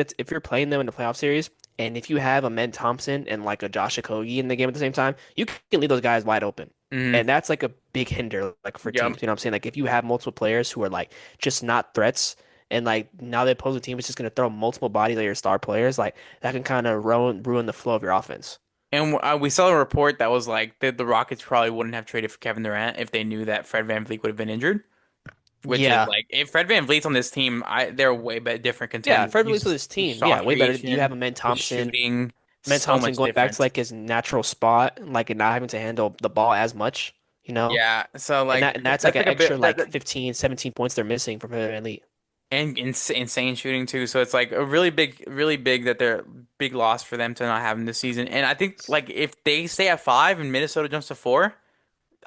them in the playoff series, and if you have a Men Thompson and like a Josh Okogie in the game at the same time, you can leave those guys wide open. Hmm. And that's like a big hinder like for Yep. teams. You know what I'm saying? Like if you have multiple players who are like just not threats, and like now the opposing team is just gonna throw multiple bodies at your star players, like that can kind of ruin the flow of your offense. And we saw a report that was like the Rockets probably wouldn't have traded for Kevin Durant if they knew that Fred VanVleet would have been injured. Which is Yeah. like if Fred VanVleet's on this team, they're way better, different Yeah, contenders. Fred VanVleet's with He's his his team. Yeah, shot way better. You have creation, a Men his Thompson. shooting, Men so Thompson much going back to different. like his natural spot, like and not having to handle the ball as much, you know? Yeah, so like And that's like that's an like a extra bit like 15, 17 points they're missing from Van Vliet. and insane shooting too. So it's like a really big that they're big loss for them to not have him this season. And I think like if they stay at 5 and Minnesota jumps to 4,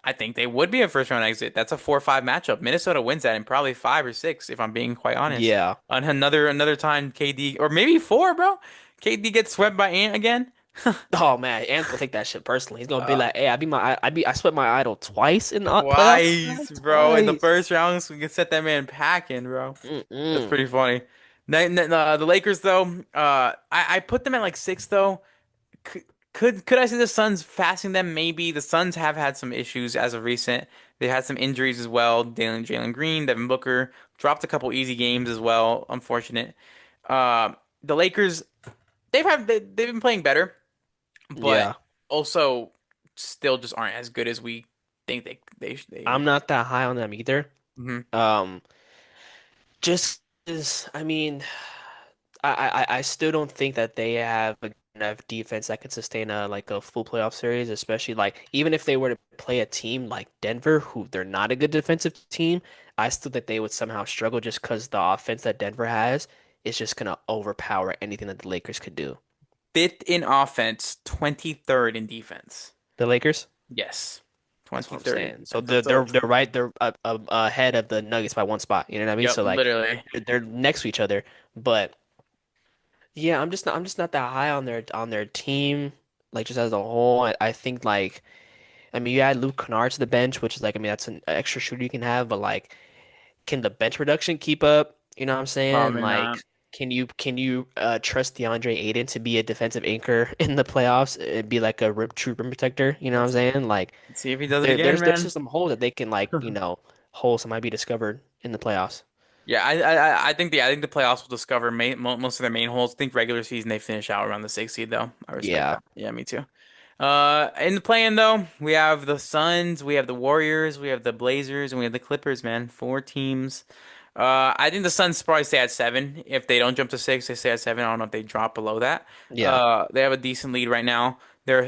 I think they would be a first round exit. That's a 4-5 matchup. Minnesota wins that in probably 5 or 6, if I'm being quite honest. Yeah. On another time, KD or maybe 4, bro. KD gets swept by Ant again. Oh man, Ant's gonna take that shit personally. He's gonna be Uh, like, "Hey, I swept my idol twice in the playoffs, man. Twice, bro. In the Twice." first round, so we can set that man packing, bro. That's Mm-mm. pretty funny. The Lakers, though, I put them at like 6, though. Could, could I see the Suns passing them? Maybe the Suns have had some issues as of recent. They had some injuries as well. Jalen Green, Devin Booker dropped a couple easy games as well. Unfortunate. The Lakers, they've been playing better, but Yeah, also still just aren't as good as we think they. I'm not that high on them either. Mhm. Um, just as I mean, I still don't think that they have enough defense that can sustain a like a full playoff series, especially like even if they were to play a team like Denver, who they're not a good defensive team, I still think they would somehow struggle just because the offense that Denver has is just gonna overpower anything that the Lakers could do. Fifth in offense, 23rd in defense. The Lakers? Yes, That's what I'm 23rd in saying. So defense. That's so they're right they're ahead of the Nuggets by one spot. You know what I mean? yep, So like literally. they're next to each other, but. Yeah, I'm just not that high on their team, like just as a whole. I think like I mean you add Luke Kennard to the bench, which is like I mean that's an extra shooter you can have, but like can the bench production keep up? You know what I'm saying? Probably not. Like can you trust DeAndre Ayton to be a defensive anchor in the playoffs and be like a true rim protector? You know what I'm Let's saying? Like see if he does it again, there's man. just some holes that they can like, you know, holes that might be discovered in the playoffs. Yeah, I think the playoffs will discover most of their main holes. I think regular season they finish out around the 6th seed though. I respect Yeah. that. Yeah, me too. In the play-in though, we have the Suns, we have the Warriors, we have the Blazers, and we have the Clippers, man. 4 teams. I think the Suns probably stay at 7. If they don't jump to 6, they stay at 7. I don't know if they drop below that. Yeah. They have a decent lead right now. They're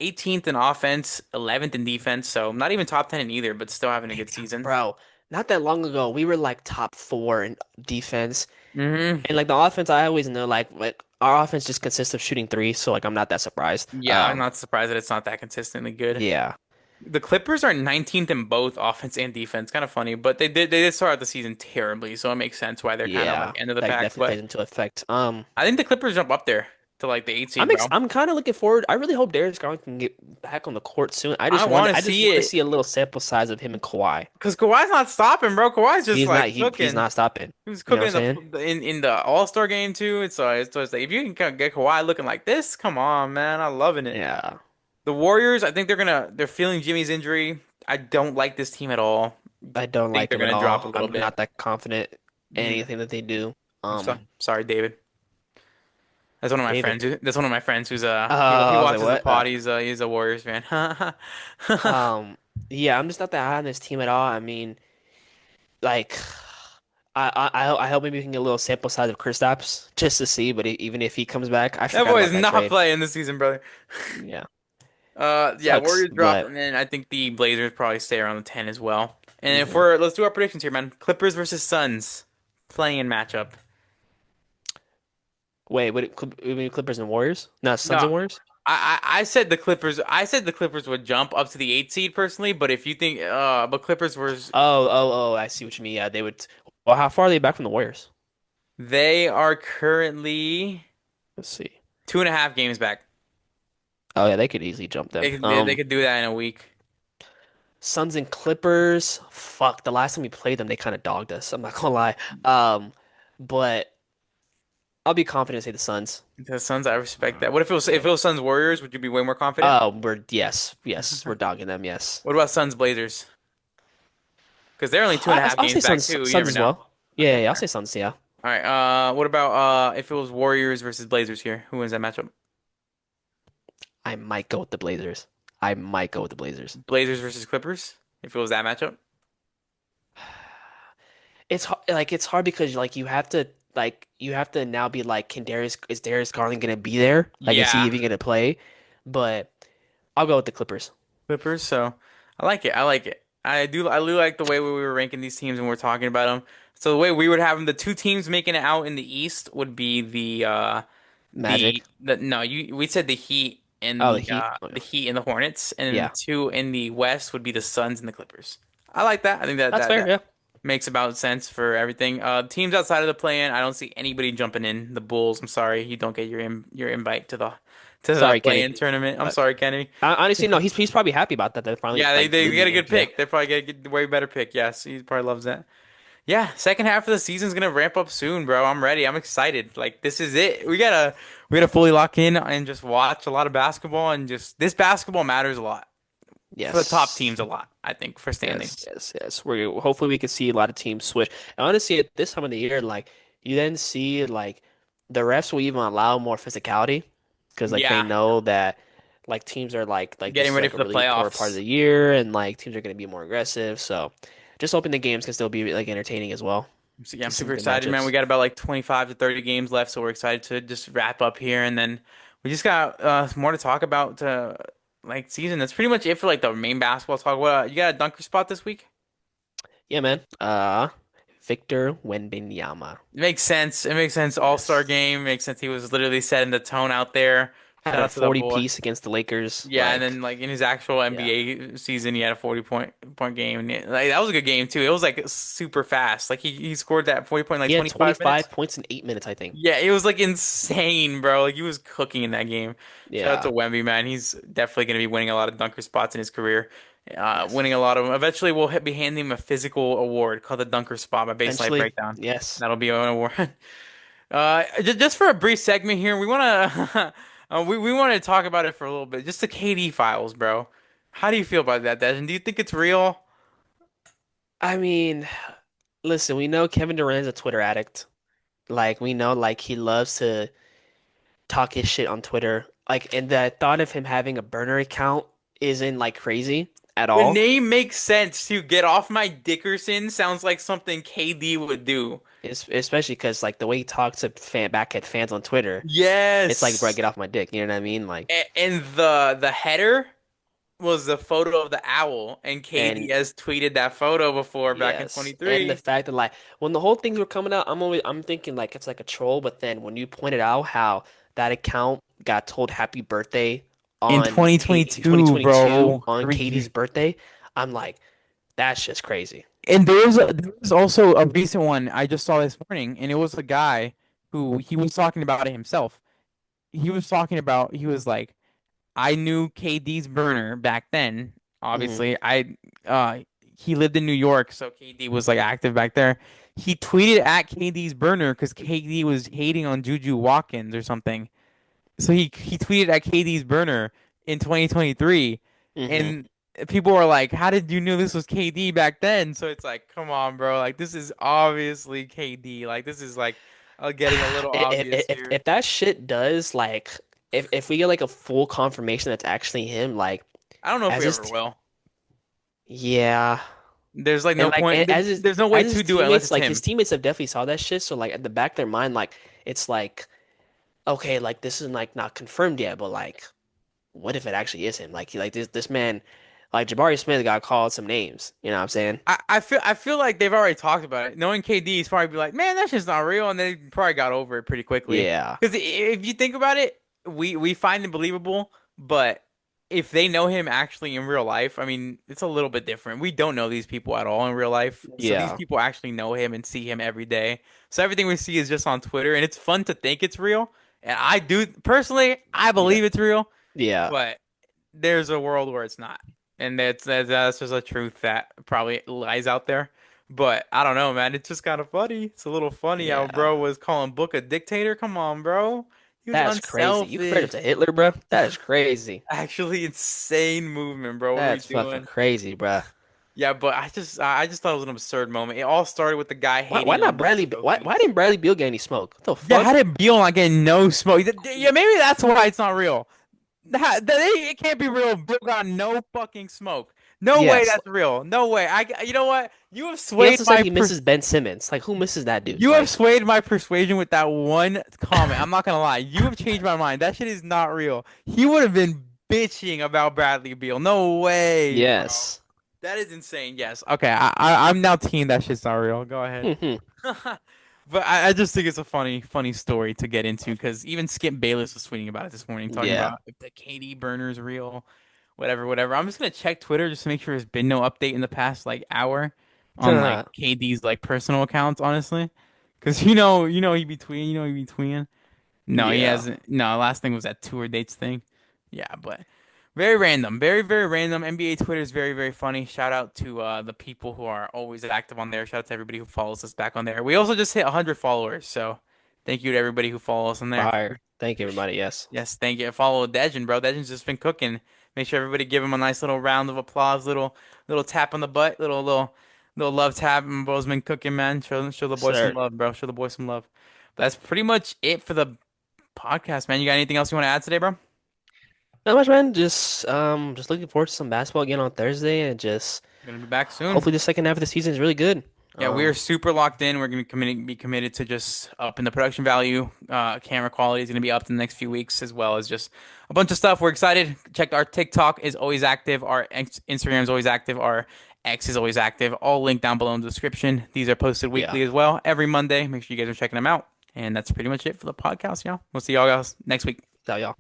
18th in offense, 11th in defense, so not even top 10 in either, but still having a good season. Bro, not that long ago, we were like top four in defense. Hmm. And like the offense, I always know like our offense just consists of shooting three, so like I'm not that surprised. Yeah, I'm not surprised that it's not that consistently good. Yeah, The Clippers are 19th in both offense and defense. Kind of funny, but they did start out the season terribly, so it makes sense why they're kind of like yeah, end of the that pack. definitely But plays into effect. I think the Clippers jump up there to like the 8th seed, bro. I'm kind of looking forward. I really hope Darius Garland can get back on the court soon. I want to I just see want to it see a little sample size of him and Kawhi. because Kawhi's not stopping, bro. Kawhi's just like He's cooking. not stopping. He was You know cooking what I'm saying? in the All-Star game too. It's like if you can get Kawhi looking like this, come on, man, I'm loving it. Yeah, The Warriors, I think they're feeling Jimmy's injury. I don't like this team at all. I don't Think like they're him at gonna drop a all. little I'm bit. not that confident in Mhm. anything that they do. Sorry, David. That's one of my David. friends. That's one of my friends who's he I was like, watches the what? pod. He's a Warriors fan. Um, yeah, I'm just not that high on this team at all. I mean, like, I hope maybe we can get a little sample size of Kristaps just to see. But even if he comes back, I That forgot boy about is that not trade. playing this season, brother. Yeah, Yeah, sucks. Warriors drop, But and then I think the Blazers probably stay around the 10 as well. And if mhm. let's do our predictions here, man. Clippers versus Suns, playing matchup. Wait, you mean Clippers and Warriors? No, Suns No, and Warriors. I said the Clippers. I said the Clippers would jump up to the 8th seed personally, but if you think, but Clippers was Oh, I see what you mean. Yeah, they would. Well, how far are they back from the Warriors? they are currently Let's see. 2.5 games back. Oh yeah, they could easily jump them. They could do that in a week. Suns and Clippers. Fuck, the last time we played them, they kind of dogged us. I'm not gonna lie. But I'll be confident to say the Suns. The Suns, I respect that. What if it was Suns Warriors? Would you be way more confident? We're yes, we're dogging them. Yes. What about Suns Blazers? Because they're only two and a half I'll games say back Suns too. You Suns never as know. well. Yeah, Okay, yeah, I'll fair. say Suns. Yeah, All right. What about if it was Warriors versus Blazers here? Who wins that matchup? I might go with the Blazers. I might go with the Blazers. Blazers versus Clippers? If it was that matchup? It's hard because like you have to now be like, can Darius is Darius Garland gonna be there? Like, is he Yeah, even gonna play? But I'll go with the Clippers. Clippers. So I like it. I like it. I do like the way we were ranking these teams when we're talking about them. So the way we would have them, the two teams making it out in the East would be Magic. the no, you we said the Heat and Oh, the Heat. Oh, the Heat and the Hornets, and then the yeah, two in the West would be the Suns and the Clippers. I like that. I think that that's that fair. that Yeah. makes about sense for everything. Teams outside of the play-in, I don't see anybody jumping in. The Bulls, I'm sorry, you don't get your invite to the Sorry, play-in Kenny. tournament. I'm Uh, sorry, Kenny. Honestly, no. He's probably happy about that. They finally Yeah, they like they threw get a me in. good Yeah. pick. They probably get a way better pick. Yes, he probably loves that. Yeah, second half of the season's gonna ramp up soon, bro. I'm ready. I'm excited. Like this is it. We gotta fully lock in and just watch a lot of basketball and just this basketball matters a lot for the top teams a Yes. lot. I think for Yes, standings. yes, yes. We hopefully we can see a lot of teams switch. And honestly, at this time of the year, like you then see like the refs will even allow more physicality because like they Yeah, know that like teams are like this getting is ready like a for the really important part of playoffs. the year and like teams are going to be more aggressive. So just hoping the games can still be like entertaining as well. So yeah, I'm See some super good excited, man. We matchups. got about like 25 to 30 games left, so we're excited to just wrap up here, and then we just got more to talk about like season. That's pretty much it for like the main basketball talk. What you got a dunker spot this week? Yeah, man. Victor Wembanyama. It makes sense. It makes sense. All-Star Yes. game makes sense. He was literally setting the tone out there. Had Shout a out to the 40 boy. piece against the Lakers. Yeah, and Like, then like in his actual yeah. NBA season, he had a 40 point game, and like that was a good game too. It was like super fast. Like he scored that 40 point in like He had 25 25 minutes. points in 8 minutes, I think. Yeah, it was like insane, bro. Like he was cooking in that game. Shout out to Yeah. Wemby, man. He's definitely going to be winning a lot of dunker spots in his career. Yes. Winning a lot of them. Eventually, we'll be handing him a physical award called the Dunker Spot by Baseline Eventually, Breakdown. yes. That'll be an award. Just for a brief segment here, we want to we wanted to talk about it for a little bit. Just the KD files, bro. How do you feel about that, Desmond? Do you think it's real? I mean, listen, we know Kevin Durant's a Twitter addict. Like, we know, like, he loves to talk his shit on Twitter. Like, and the thought of him having a burner account isn't, like, crazy at The all. name makes sense to get off my Dickerson sounds like something KD would do. Especially because, like, the way he talks to back at fans on Twitter, it's like, bro, Yes. get off my dick. You know what I mean? Like, And the header was the photo of the owl, and KD and has tweeted that photo before back in yes, and the 23. fact that like when the whole things were coming out, I'm thinking like it's like a troll, but then when you pointed out how that account got told happy birthday In on Kate in 2022, 2022 bro. on Are Katie's you- birthday, I'm like, that's just crazy. And there was also a recent one I just saw this morning, and it was a guy who he was talking about it himself. He was like, I knew KD's burner back then. Hmm. Obviously, uh he lived in New York, so KD was like active back there. He tweeted at KD's burner because KD was hating on Juju Watkins or something. So he tweeted at KD's burner in 2023, Hmm. and people were like, "How did you know this was KD back then?" So it's like, come on, bro. Like this is obviously KD. Like this is like getting a little obvious here. If that shit does like if we get like a full confirmation that's actually him, like I don't know if as we his ever t will. yeah. There's like And no like point. There's no way as his to do it unless teammates, it's like his him. teammates have definitely saw that shit. So like at the back of their mind, like it's like, okay, like this is like not confirmed yet, but like, what if it actually is him? Like he like this man, like Jabari Smith got called some names. You know what I'm saying? I feel like they've already talked about it. Knowing KD, he's probably be like, man, that's just not real, and they probably got over it pretty quickly. Yeah, Because if you think about it, we find it believable, but if they know him actually in real life, I mean, it's a little bit different. We don't know these people at all in real life, so these yeah, people actually know him and see him every day. So everything we see is just on Twitter, and it's fun to think it's real. And I do personally, I yeah, believe it's real, yeah. but there's a world where it's not. And that's just a truth that probably lies out there. But I don't know, man. It's just kind of funny. It's a little funny how Yeah, bro was calling Book a dictator. Come on, bro. He was that's crazy. You compared him unselfish. to Hitler, bro? That is crazy. Actually, insane movement, bro. What are we That's fucking doing? crazy, bro. Yeah, but I just thought it was an absurd moment. It all started with the guy Why hating not on the Bradley? Why trophies. didn't Bradley Beal get any smoke? What the Yeah, how fuck? did Beal not get no smoke? Yeah, maybe that's why it's not real. It can't be real. Bill got no fucking smoke. No way Yes. that's real. No way. You know what? He also said he misses Ben Simmons. Like, who misses that dude? You have Like, swayed my persuasion with that one comment. I'm not gonna lie. You have changed my mind. That shit is not real. He would have been bitching about Bradley Beal. No way, bro. yes. That is insane. Yes. Okay. I'm now team that shit's not real. Go ahead. Hmm. But I just think it's a funny story to get into because even Skip Bayless was tweeting about it this morning, talking Yeah. about if the KD burner is real, whatever, whatever. I'm just gonna check Twitter just to make sure there's been no update in the past like hour on like KD's like personal accounts, honestly, because he be tweeting. No, he Yeah. hasn't. No, last thing was that tour dates thing. Yeah, but very random. Very, very random. NBA Twitter is very, very funny. Shout out to the people who are always active on there. Shout out to everybody who follows us back on there. We also just hit 100 followers, so thank you to everybody who follows us on there. Fire. Thank you, everybody. Yes. Yes, thank you. Follow Dejin, bro. Dejin's just been cooking. Make sure everybody give him a nice little round of applause, little tap on the butt, little love tap. And bro's been cooking, man. Show the boy some Sir. love, bro. Show the boy some love. But that's pretty much it for the podcast, man. You got anything else you want to add today, bro? Not much, man. Just looking forward to some basketball again on Thursday, and just Gonna be back soon. hopefully the second half of the season is really good. Yeah, we are Um, super locked in. We're gonna be committed to just upping the production value. Camera quality is gonna be up in the next few weeks, as well as just a bunch of stuff. We're excited. Check our TikTok is always active. Our Instagram is always active. Our X is always active. All linked down below in the description. These are posted yeah. weekly as well, every Monday. Make sure you guys are checking them out. And that's pretty much it for the podcast, y'all. We'll see y'all guys next week. So y'all.